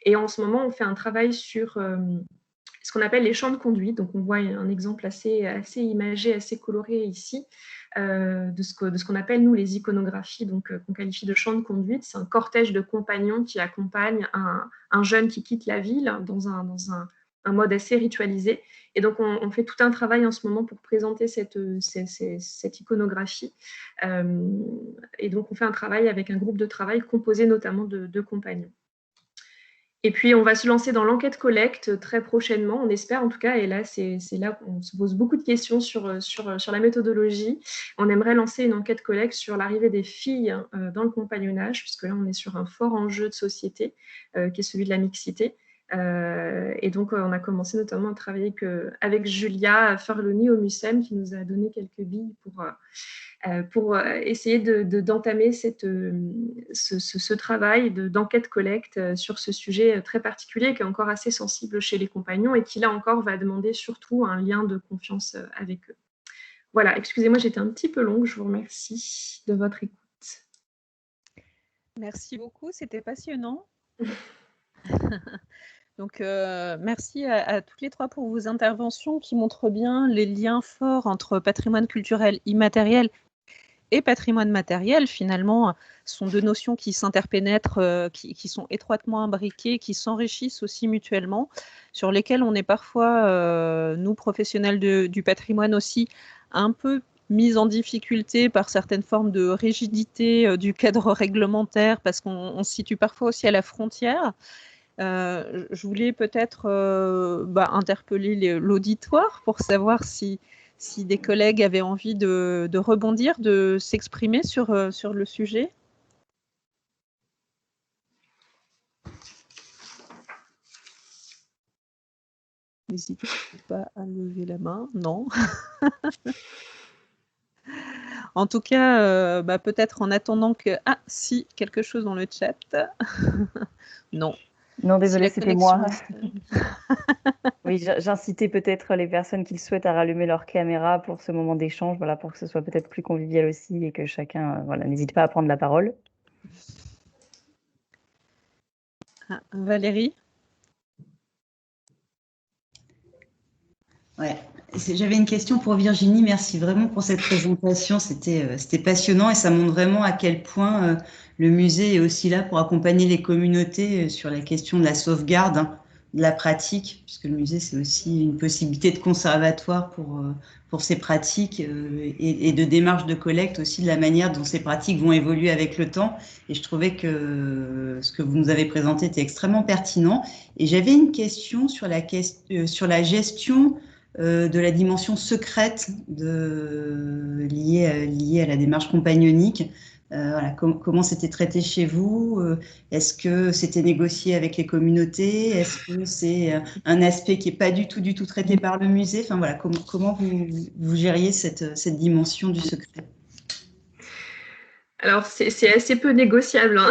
Et en ce moment, on fait un travail sur ce qu'on appelle les champs de conduite. Donc, on voit un exemple assez imagé, assez coloré ici, de ce qu'on appelle, nous, les iconographies, donc qu'on qualifie de champs de conduite. C'est un cortège de compagnons qui accompagne un jeune qui quitte la ville dans un mode assez ritualisé. Et donc, on fait tout un travail en ce moment pour présenter cette iconographie. Et donc, on fait un travail avec un groupe de travail composé notamment de compagnons. Et puis, on va se lancer dans l'enquête collecte très prochainement, on espère en tout cas. Et là, c'est là qu'on se pose beaucoup de questions sur la méthodologie. On aimerait lancer une enquête collecte sur l'arrivée des filles dans le compagnonnage, puisque là, on est sur un fort enjeu de société, qui est celui de la mixité. Et donc, on a commencé notamment à travailler avec Julia Farloni au MUSEM, qui nous a donné quelques billes pour essayer d'entamer ce travail d'enquête collecte sur ce sujet très particulier qui est encore assez sensible chez les compagnons et qui là encore va demander surtout un lien de confiance avec eux. Voilà, excusez-moi, j'étais un petit peu longue, je vous remercie de votre écoute. Merci beaucoup, c'était passionnant. Donc, merci à toutes les trois pour vos interventions qui montrent bien les liens forts entre patrimoine culturel immatériel et patrimoine matériel. Finalement, sont deux notions qui s'interpénètrent, qui sont étroitement imbriquées, qui s'enrichissent aussi mutuellement, sur lesquelles on est parfois, nous, professionnels du patrimoine aussi, un peu mis en difficulté par certaines formes de rigidité du cadre réglementaire, parce qu'on se situe parfois aussi à la frontière. Je voulais peut-être interpeller l'auditoire pour savoir si des collègues avaient envie de rebondir, de s'exprimer sur le sujet. N'hésitez pas à lever la main. Non. En tout cas, peut-être en attendant que... Ah, si, quelque chose dans le chat. Non. Non, désolé, Si c'était moi. connexion... Oui, j'incitais peut-être les personnes qui le souhaitent à rallumer leur caméra pour ce moment d'échange, voilà, pour que ce soit peut-être plus convivial aussi et que chacun n'hésite pas à prendre la parole. Ah, Valérie ? Ouais, j'avais une question pour Virginie. Merci vraiment pour cette présentation. C'était passionnant et ça montre vraiment à quel point le musée est aussi là pour accompagner les communautés sur la question de la sauvegarde, de la pratique, puisque le musée, c'est aussi une possibilité de conservatoire pour ces pratiques et de démarche de collecte aussi, de la manière dont ces pratiques vont évoluer avec le temps. Et je trouvais que ce que vous nous avez présenté était extrêmement pertinent. Et j'avais une question sur la gestion de la dimension secrète liée à la démarche compagnonique. Voilà, comment c'était traité chez vous? Est-ce que c'était négocié avec les communautés? Est-ce que c'est un aspect qui n'est pas du tout traité par le musée? Enfin voilà, comment vous gériez cette dimension du secret? Alors, c'est assez peu négociable, hein,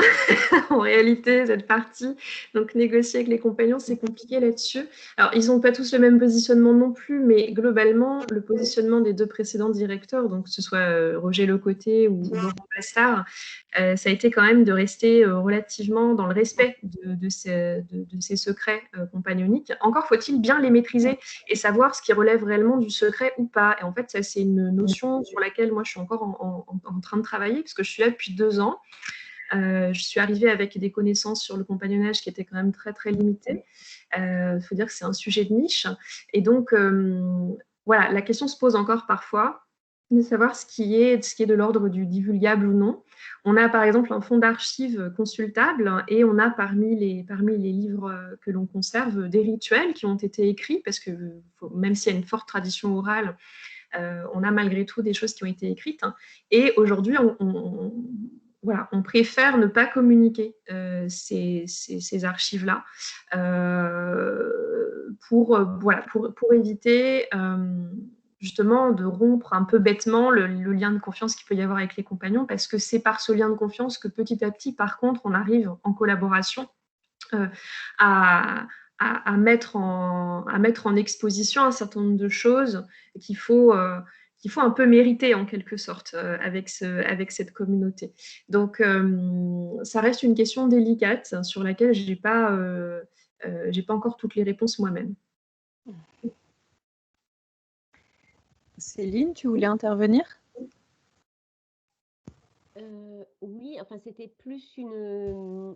en réalité, cette partie. Donc, négocier avec les compagnons, c'est compliqué là-dessus. Alors, ils n'ont pas tous le même positionnement non plus, mais globalement, le positionnement des deux précédents directeurs, donc que ce soit Roger Lecoté ou Laurent Bastard, ça a été quand même de rester relativement dans le respect de ces secrets compagnoniques. Encore faut-il bien les maîtriser et savoir ce qui relève réellement du secret ou pas. Et en fait, ça, c'est une notion sur laquelle moi, je suis encore en train de travailler, parce que je suis là depuis 2 ans. Je suis arrivée avec des connaissances sur le compagnonnage qui étaient quand même très, très limitées. Il faut dire que c'est un sujet de niche. Et donc, voilà, la question se pose encore parfois de savoir ce qui est de l'ordre du divulgable ou non. On a par exemple un fonds d'archives consultable et on a parmi les livres que l'on conserve des rituels qui ont été écrits parce que même s'il y a une forte tradition orale, on a malgré tout des choses qui ont été écrites. Et aujourd'hui, on préfère ne pas communiquer ces archives-là pour éviter justement de rompre un peu bêtement le lien de confiance qu'il peut y avoir avec les compagnons, parce que c'est par ce lien de confiance que petit à petit, par contre, on arrive en collaboration à mettre en exposition un certain nombre de choses qu'il faut un peu mériter en quelque sorte avec cette communauté. Donc, ça reste une question délicate sur laquelle je n'ai pas encore toutes les réponses moi-même. Céline, tu voulais intervenir? Oui, enfin c'était plus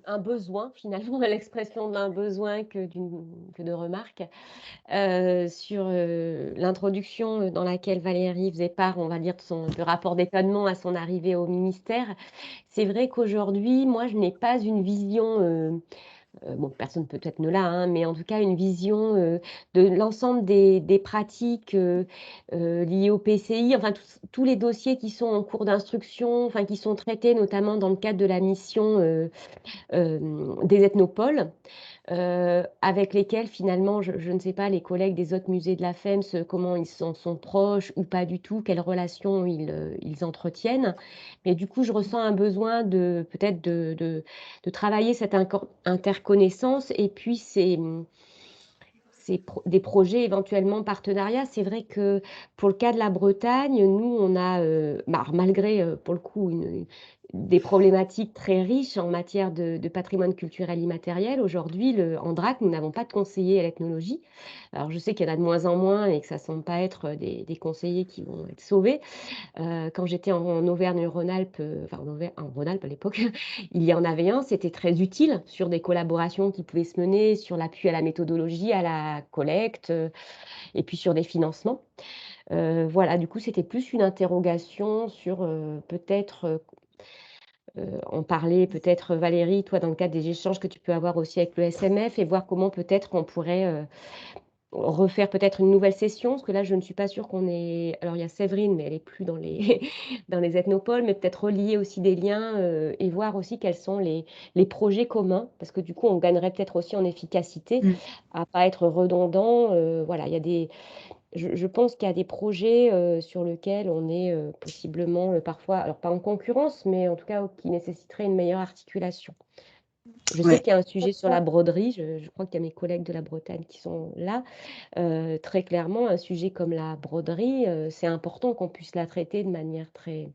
un besoin finalement, l'expression d'un besoin que de remarques sur l'introduction dans laquelle Valérie faisait part, on va dire, du rapport d'étonnement à son arrivée au ministère. C'est vrai qu'aujourd'hui, moi, je n'ai pas une vision bon, personne peut-être ne l'a, hein, mais en tout cas une vision de l'ensemble des pratiques liées au PCI, enfin tous les dossiers qui sont en cours d'instruction, enfin qui sont traités notamment dans le cadre de la mission des ethnopoles. Avec lesquels finalement, je ne sais pas, les collègues des autres musées de la FEMS, comment ils sont proches ou pas du tout, quelles relations ils entretiennent. Mais du coup, je ressens un besoin peut-être de travailler cette interconnaissance et puis des projets éventuellement partenariats. C'est vrai que pour le cas de la Bretagne, nous, on a, malgré pour le coup des problématiques très riches en matière de patrimoine culturel immatériel, aujourd'hui, en DRAC, nous n'avons pas de conseillers à l'ethnologie. Alors, je sais qu'il y en a de moins en moins et que ça ne semble pas être des conseillers qui vont être sauvés. Quand j'étais en Auvergne-Rhône-Alpes, enfin en Rhône-Alpes à l'époque, il y en avait un, c'était très utile sur des collaborations qui pouvaient se mener, sur l'appui à la méthodologie, à la collecte, et puis sur des financements. Voilà, du coup, c'était plus une interrogation sur peut-être, en parler peut-être Valérie, toi, dans le cadre des échanges que tu peux avoir aussi avec le SMF, et voir comment peut-être on pourrait refaire peut-être une nouvelle session, parce que là, je ne suis pas sûre qu'on ait... Alors, il y a Séverine, mais elle n'est plus dans les, dans les ethnopoles, mais peut-être relier aussi des liens et voir aussi quels sont les projets communs, parce que du coup, on gagnerait peut-être aussi en efficacité, à ne pas être redondant. Voilà, il y a des... Je pense qu'il y a des projets sur lesquels on est possiblement parfois, alors pas en concurrence, mais en tout cas qui nécessiteraient une meilleure articulation. Je sais qu'il y a un sujet sur la broderie, je crois qu'il y a mes collègues de la Bretagne qui sont là. Très clairement, un sujet comme la broderie, c'est important qu'on puisse la traiter de manière très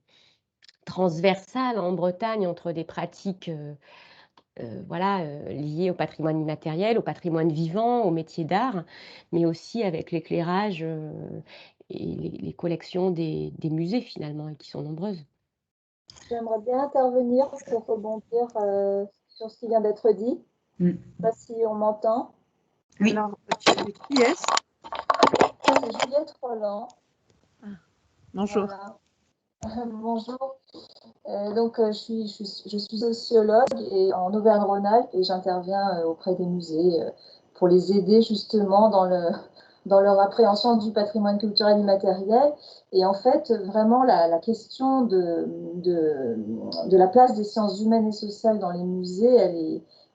transversale en Bretagne entre des pratiques liées au patrimoine immatériel, au patrimoine vivant, au métier d'art, mais aussi avec l'éclairage et les collections des musées finalement, et qui sont nombreuses. J'aimerais bien intervenir pour rebondir sur ce qui vient d'être dit. Je ne sais pas si on m'entend. Oui. Alors, qui est-ce? C'est Juliette Roland. Bonjour. Voilà. Bonjour. Donc, je suis sociologue et en Auvergne-Rhône-Alpes et j'interviens auprès des musées pour les aider justement dans leur appréhension du patrimoine culturel immatériel. Et en fait, vraiment, la question de la place des sciences humaines et sociales dans les musées,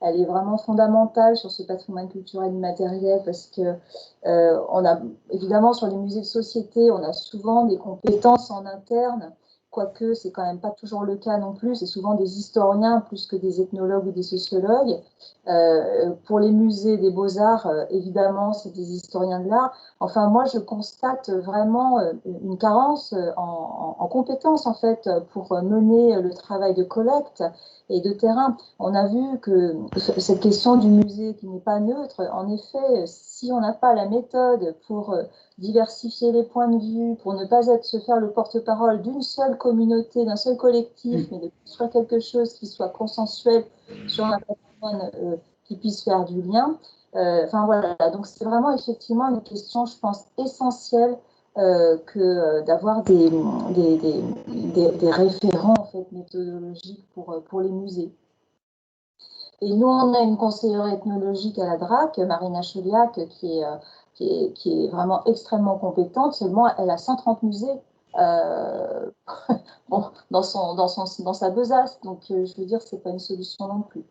elle est vraiment fondamentale sur ce patrimoine culturel immatériel parce que on a, évidemment, sur les musées de société, on a souvent des compétences en interne, quoique c'est quand même pas toujours le cas non plus, c'est souvent des historiens plus que des ethnologues ou des sociologues. Pour les musées des beaux-arts, évidemment, c'est des historiens de l'art. Enfin, moi, je constate vraiment une carence en compétences, en fait, pour mener le travail de collecte et de terrain. On a vu que cette question du musée qui n'est pas neutre, en effet, si on n'a pas la méthode pour diversifier les points de vue, pour ne pas se faire le porte-parole d'une seule communauté, d'un seul collectif, mais de construire quelque chose qui soit consensuel sur un patrimoine qui puisse faire du lien. Enfin voilà, donc c'est vraiment effectivement une question, je pense, essentielle que d'avoir des référents en fait, méthodologiques pour les musées. Et nous, on a une conseillère ethnologique à la DRAC, Marina Choliac, qui est vraiment extrêmement compétente. Seulement, elle a 130 musées bon, dans sa besace. Donc, je veux dire, ce n'est pas une solution non plus.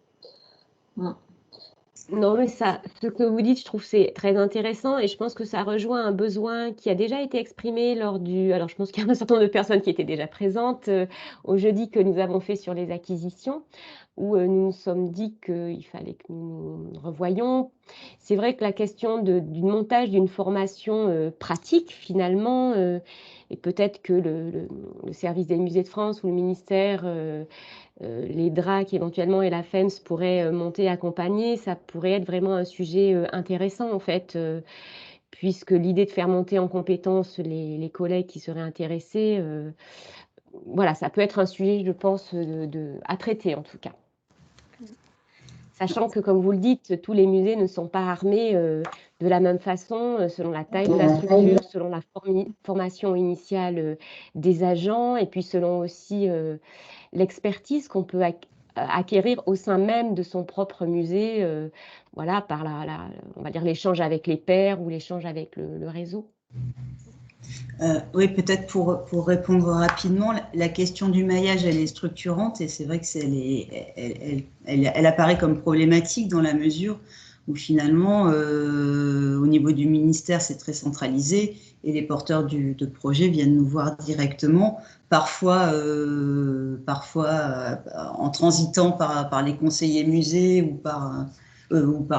Non, mais ça, ce que vous dites, je trouve c'est très intéressant et je pense que ça rejoint un besoin qui a déjà été exprimé lors du... Alors, je pense qu'il y a un certain nombre de personnes qui étaient déjà présentes au jeudi que nous avons fait sur les acquisitions, où nous nous sommes dit qu'il fallait que nous revoyions. C'est vrai que la question du montage d'une formation pratique, finalement, et peut-être que le service des musées de France ou le ministère... les DRAC éventuellement et la FEMS pourraient monter, accompagner, ça pourrait être vraiment un sujet intéressant en fait, puisque l'idée de faire monter en compétence les collègues qui seraient intéressés, voilà, ça peut être un sujet, je pense, à traiter en tout cas. Sachant que, comme vous le dites, tous les musées ne sont pas armés de la même façon, selon la taille de la structure, selon la formation initiale des agents, et puis selon aussi l'expertise qu'on peut acquérir au sein même de son propre musée, voilà, par on va dire l'échange avec les pairs ou l'échange avec le réseau. Oui, peut-être pour répondre rapidement, la question du maillage, elle est structurante et c'est vrai que elle apparaît comme problématique dans la mesure où finalement, au niveau du ministère, c'est très centralisé et les porteurs de projets viennent nous voir directement, parfois en transitant par les conseillers musées ou par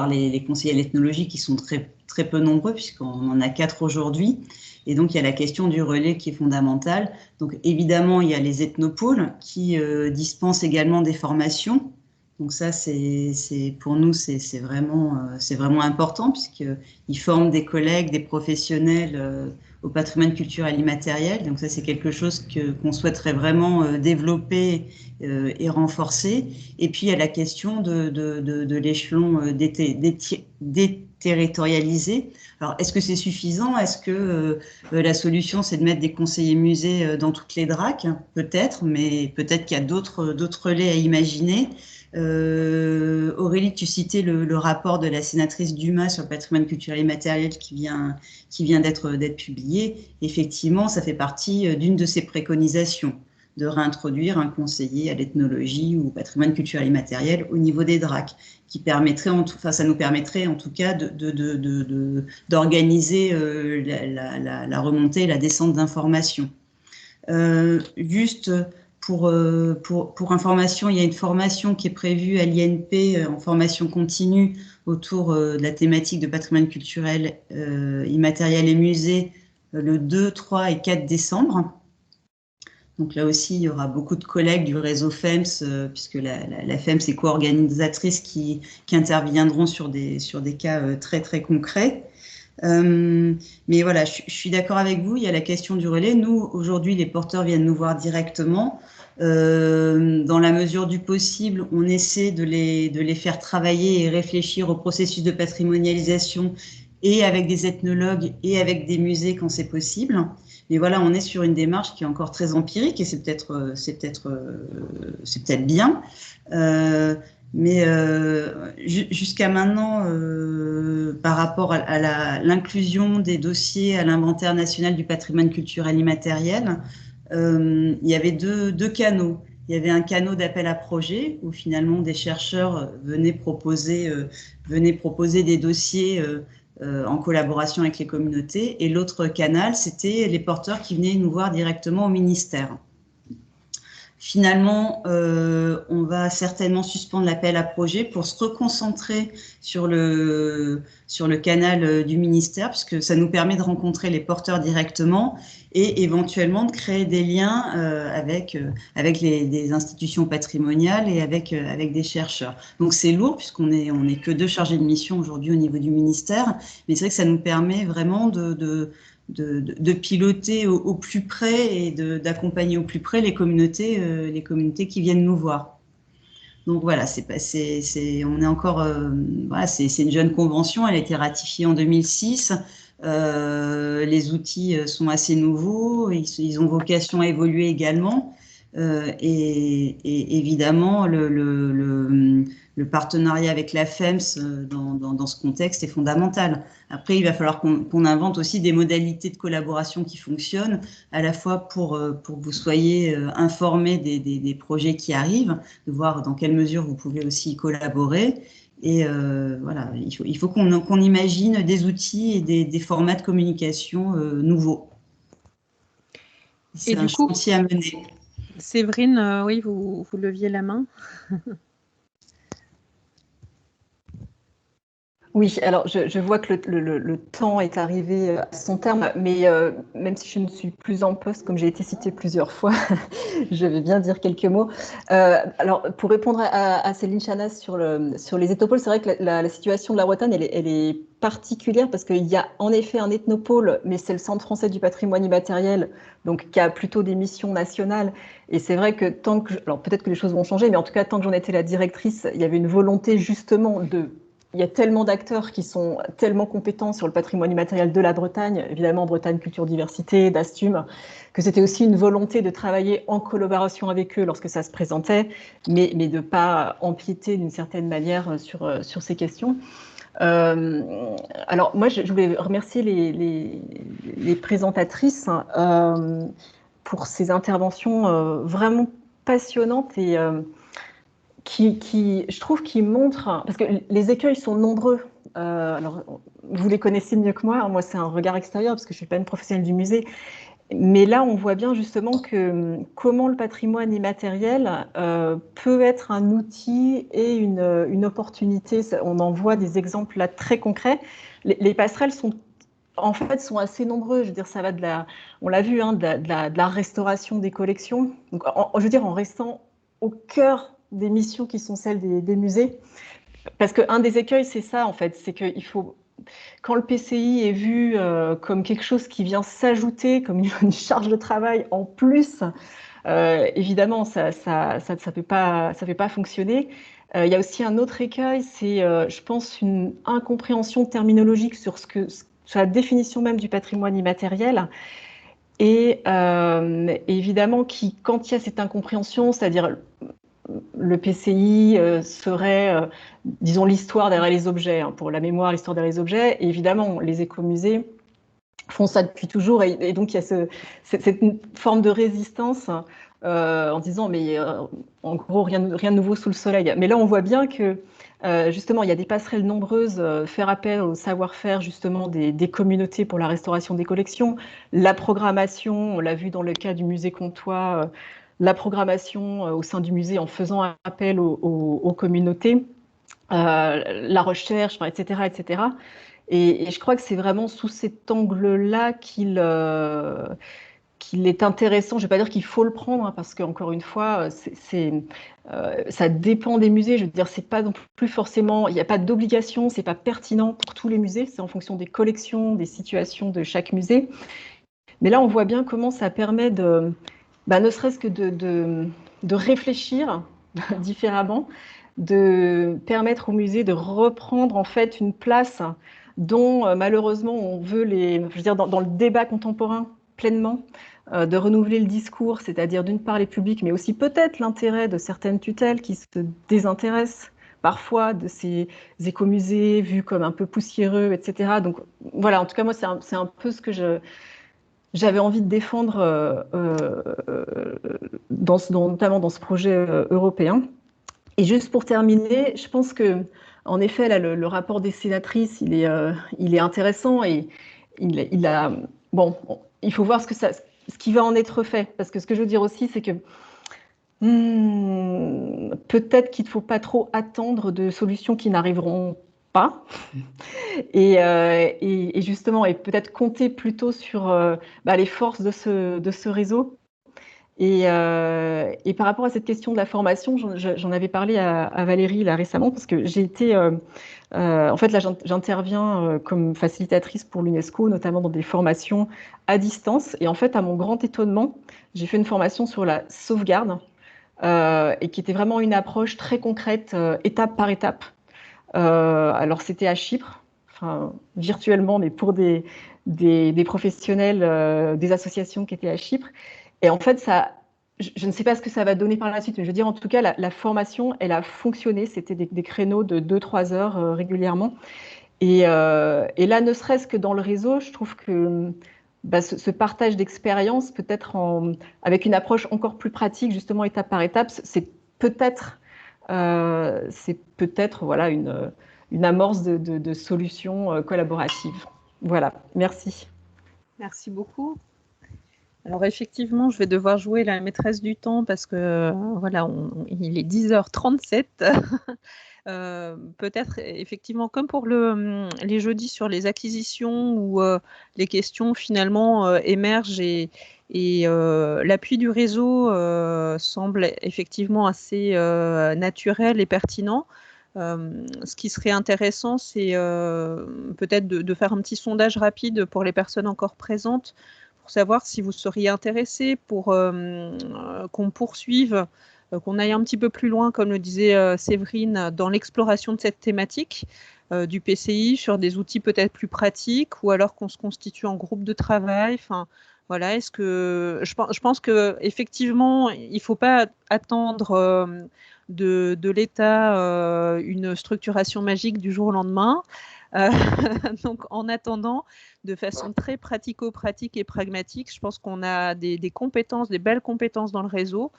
les conseillers à l'ethnologie qui sont très, très peu nombreux puisqu'on en a 4 aujourd'hui. Et donc, il y a la question du relais qui est fondamentale. Donc, évidemment, il y a les ethnopôles qui dispensent également des formations. Donc ça, pour nous, c'est vraiment important puisqu'ils forment des collègues, des professionnels au patrimoine culturel immatériel. Donc ça, c'est quelque chose qu'on souhaiterait vraiment développer et renforcer. Et puis, il y a la question de l'échelon déterritorialisé. Alors, est-ce que c'est suffisant? Est-ce que la solution, c'est de mettre des conseillers musées dans toutes les DRAC? Peut-être, mais peut-être qu'il y a d'autres relais à imaginer. Aurélie, tu citais le rapport de la sénatrice Dumas sur le patrimoine culturel immatériel qui vient d'être publié. Effectivement, ça fait partie d'une de ses préconisations, de réintroduire un conseiller à l'ethnologie ou au patrimoine culturel immatériel au niveau des DRAC, qui permettrait, ça nous permettrait en tout cas d'organiser la remontée et la descente d'informations. Juste pour information, il y a une formation qui est prévue à l'INP en formation continue autour de la thématique de patrimoine culturel immatériel et musée le 2, 3 et 4 décembre. Donc là aussi, il y aura beaucoup de collègues du réseau FEMS, puisque la FEMS est co-organisatrice qui interviendront sur des cas très, très concrets. Mais voilà, je suis d'accord avec vous, il y a la question du relais. Nous, aujourd'hui, les porteurs viennent nous voir directement. Dans la mesure du possible, on essaie de les faire travailler et réfléchir au processus de patrimonialisation et avec des ethnologues et avec des musées quand c'est possible. Mais voilà, on est sur une démarche qui est encore très empirique et c'est peut-être bien. Mais jusqu'à maintenant, par rapport à l'inclusion des dossiers à l'inventaire national du patrimoine culturel immatériel, il y avait deux canaux. Il y avait un canal d'appel à projet où finalement des chercheurs venaient proposer des dossiers en collaboration avec les communautés. Et l'autre canal, c'était les porteurs qui venaient nous voir directement au ministère. Finalement, on va certainement suspendre l'appel à projet pour se reconcentrer sur le canal du ministère, puisque ça nous permet de rencontrer les porteurs directement et éventuellement de créer des liens avec des institutions patrimoniales et avec des chercheurs. Donc c'est lourd, puisqu'on est que 2 chargés de mission aujourd'hui au niveau du ministère, mais c'est vrai que ça nous permet vraiment de piloter au plus près et d'accompagner au plus près les communautés qui viennent nous voir. Donc voilà, on est encore, voilà, c'est une jeune convention, elle a été ratifiée en 2006. Les outils sont assez nouveaux, ils ont vocation à évoluer également. Et évidemment, le partenariat avec la FEMS dans ce contexte est fondamental. Après, il va falloir qu'on invente aussi des modalités de collaboration qui fonctionnent, à la fois pour que vous soyez informés des projets qui arrivent, de voir dans quelle mesure vous pouvez aussi collaborer. Et voilà, il faut qu'on imagine des outils et des formats de communication nouveaux. C'est un chantier à mener. Séverine, oui, vous leviez la main. Oui, alors je vois que le temps est arrivé à son terme, mais même si je ne suis plus en poste, comme j'ai été citée plusieurs fois, je vais bien dire quelques mots. Alors, pour répondre à Céline Chanas sur les ethnopoles, c'est vrai que la situation de la Rotanne, elle est particulière parce qu'il y a en effet un ethnopôle, mais c'est le Centre français du patrimoine immatériel, donc qui a plutôt des missions nationales. Et c'est vrai que alors peut-être que les choses vont changer, mais en tout cas, tant que j'en étais la directrice, il y avait une volonté justement de il y a tellement d'acteurs qui sont tellement compétents sur le patrimoine immatériel de la Bretagne, évidemment Bretagne Culture Diversité, d'Astume, que c'était aussi une volonté de travailler en collaboration avec eux lorsque ça se présentait, mais de ne pas empiéter d'une certaine manière sur ces questions. Alors moi, je voulais remercier les présentatrices pour ces interventions vraiment passionnantes et qui, je trouve, qui montrent, parce que les écueils sont nombreux. Alors, vous les connaissez mieux que moi. Moi, c'est un regard extérieur parce que je suis pas une professionnelle du musée. Mais là, on voit bien justement que comment le patrimoine immatériel peut être un outil et une opportunité. On en voit des exemples là très concrets. Les passerelles sont assez nombreux. Je veux dire, ça va on l'a vu, hein, de la restauration des collections. Donc, je veux dire, en restant au cœur des missions qui sont celles des musées. Parce qu'un des écueils, c'est ça, en fait, c'est qu'il faut, quand le PCI est vu comme quelque chose qui vient s'ajouter, comme une charge de travail en plus, évidemment, ça peut pas fonctionner. Il y a aussi un autre écueil, c'est, je pense, une incompréhension terminologique sur la définition même du patrimoine immatériel. Et évidemment, quand il y a cette incompréhension, c'est-à-dire le PCI serait, disons, l'histoire derrière les objets, hein, pour la mémoire, l'histoire derrière les objets. Et évidemment, les écomusées font ça depuis toujours. Et donc, il y a cette forme de résistance en disant, mais en gros, rien de nouveau sous le soleil. Mais là, on voit bien que, justement, il y a des passerelles nombreuses, faire appel au savoir-faire, justement, des communautés pour la restauration des collections, la programmation, on l'a vu dans le cas du musée Comtois, la programmation au sein du musée en faisant appel aux communautés, la recherche, etc., etc. Et je crois que c'est vraiment sous cet angle-là qu'il est intéressant. Je ne vais pas dire qu'il faut le prendre, hein, parce qu'encore une fois, ça dépend des musées. Je veux dire, c'est pas non plus forcément, il n'y a pas d'obligation, c'est pas pertinent pour tous les musées. C'est en fonction des collections, des situations de chaque musée. Mais là, on voit bien comment ça permet ne serait-ce que de réfléchir différemment, de permettre au musée de reprendre en fait une place dont malheureusement on veut dans le débat contemporain pleinement, de renouveler le discours, c'est-à-dire d'une part les publics, mais aussi peut-être l'intérêt de certaines tutelles qui se désintéressent parfois de ces écomusées vus comme un peu poussiéreux, etc. Donc voilà, en tout cas moi c'est un peu ce que j'avais envie de défendre notamment dans ce projet européen. Et juste pour terminer, je pense que, en effet, là, le rapport des sénatrices, il est intéressant et bon, il faut voir ce qui va en être fait. Parce que ce que je veux dire aussi, c'est que peut-être qu'il ne faut pas trop attendre de solutions qui n'arriveront pas. Et justement, et peut-être compter plutôt sur les forces de ce réseau. Et par rapport à cette question de la formation, j'en avais parlé à Valérie là récemment, parce que j'ai été, en fait là j'interviens comme facilitatrice pour l'UNESCO, notamment dans des formations à distance. Et en fait, à mon grand étonnement, j'ai fait une formation sur la sauvegarde, et qui était vraiment une approche très concrète, étape par étape. Alors c'était à Chypre, enfin virtuellement, mais pour des professionnels, des associations qui étaient à Chypre. Et en fait, je ne sais pas ce que ça va donner par la suite, mais je veux dire, en tout cas, la formation, elle a fonctionné. C'était des créneaux de 2-3 heures régulièrement. Et là, ne serait-ce que dans le réseau, je trouve que ce partage d'expérience, peut-être avec une approche encore plus pratique, justement, étape par étape, c'est peut-être voilà, une amorce de solutions collaboratives. Voilà, merci. Merci beaucoup. Alors effectivement, je vais devoir jouer la maîtresse du temps parce que voilà, il est 10h37. Peut-être effectivement comme pour les jeudis sur les acquisitions où les questions finalement émergent et l'appui du réseau semble effectivement assez naturel et pertinent. Ce qui serait intéressant, c'est peut-être de faire un petit sondage rapide pour les personnes encore présentes pour savoir si vous seriez intéressés pour qu'on poursuive qu'on aille un petit peu plus loin, comme le disait Séverine, dans l'exploration de cette thématique du PCI sur des outils peut-être plus pratiques, ou alors qu'on se constitue en groupe de travail. Enfin, voilà, je pense qu'effectivement, il ne faut pas attendre de l'État une structuration magique du jour au lendemain. Donc, en attendant, de façon très pratico-pratique et pragmatique, je pense qu'on a des compétences, des belles compétences dans le réseau.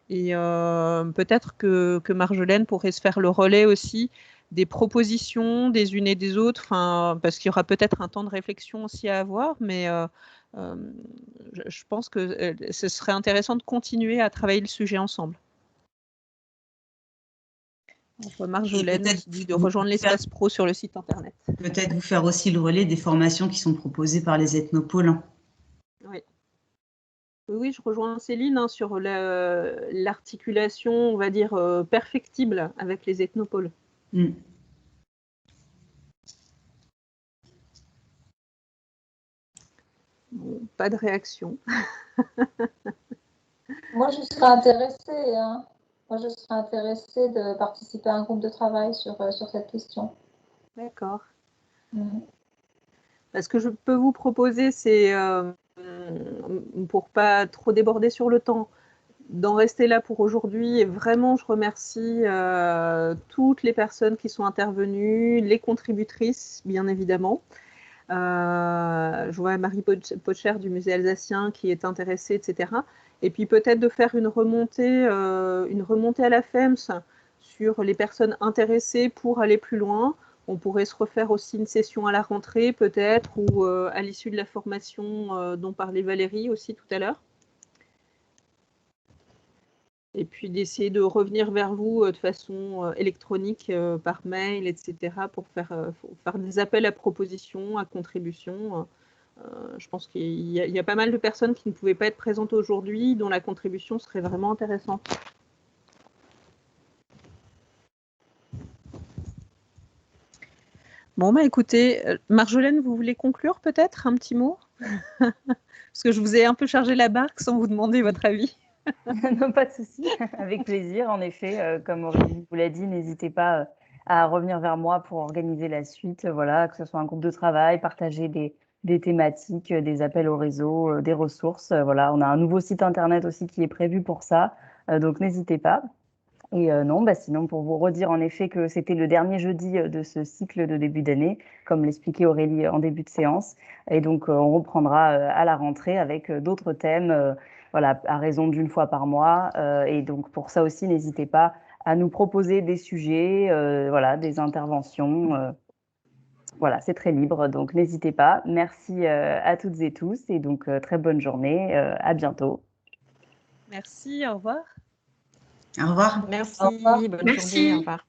Et peut-être que Marjolaine pourrait se faire le relais aussi des propositions des unes et des autres, parce qu'il y aura peut-être un temps de réflexion aussi à avoir, mais je pense que ce serait intéressant de continuer à travailler le sujet ensemble. Marjolaine qui dit de rejoindre l'espace pro sur le site internet. Peut-être vous faire aussi le relais des formations qui sont proposées par les ethnopoles. Oui. Oui, je rejoins Céline sur l'articulation, on va dire, perfectible avec les ethnopoles. Bon, pas de réaction. Moi, je serais intéressée. Moi, je serais intéressée de participer à un groupe de travail sur cette question. D'accord. Ce que je peux vous proposer, c'est, pour pas trop déborder sur le temps, d'en rester là pour aujourd'hui. Et vraiment, je remercie toutes les personnes qui sont intervenues, les contributrices, bien évidemment. Je vois Marie Pocher du musée alsacien qui est intéressée, etc. Et puis peut-être de faire une remontée à la FEMS sur les personnes intéressées pour aller plus loin. On pourrait se refaire aussi une session à la rentrée peut-être, ou à l'issue de la formation dont parlait Valérie aussi tout à l'heure. Et puis d'essayer de revenir vers vous de façon électronique, par mail, etc., pour faire des appels à propositions, à contributions. Je pense qu'il y a pas mal de personnes qui ne pouvaient pas être présentes aujourd'hui, dont la contribution serait vraiment intéressante. Bon, écoutez, Marjolaine, vous voulez conclure peut-être un petit mot? Parce que je vous ai un peu chargé la barque sans vous demander votre avis. Non, pas de souci, avec plaisir. En effet, comme Aurélie vous l'a dit, n'hésitez pas à revenir vers moi pour organiser la suite. Voilà, que ce soit un groupe de travail, partager des thématiques, des appels au réseau, des ressources. Voilà, on a un nouveau site internet aussi qui est prévu pour ça, donc n'hésitez pas. Et non, sinon, pour vous redire en effet que c'était le dernier jeudi de ce cycle de début d'année, comme l'expliquait Aurélie en début de séance. Et donc, on reprendra à la rentrée avec d'autres thèmes, voilà, à raison d'une fois par mois. Et donc, pour ça aussi, n'hésitez pas à nous proposer des sujets, voilà, des interventions. Voilà, c'est très libre, donc n'hésitez pas. Merci à toutes et tous. Et donc, très bonne journée. À bientôt. Merci, au revoir. Au revoir. Merci, Au revoir. bonne journée, au revoir.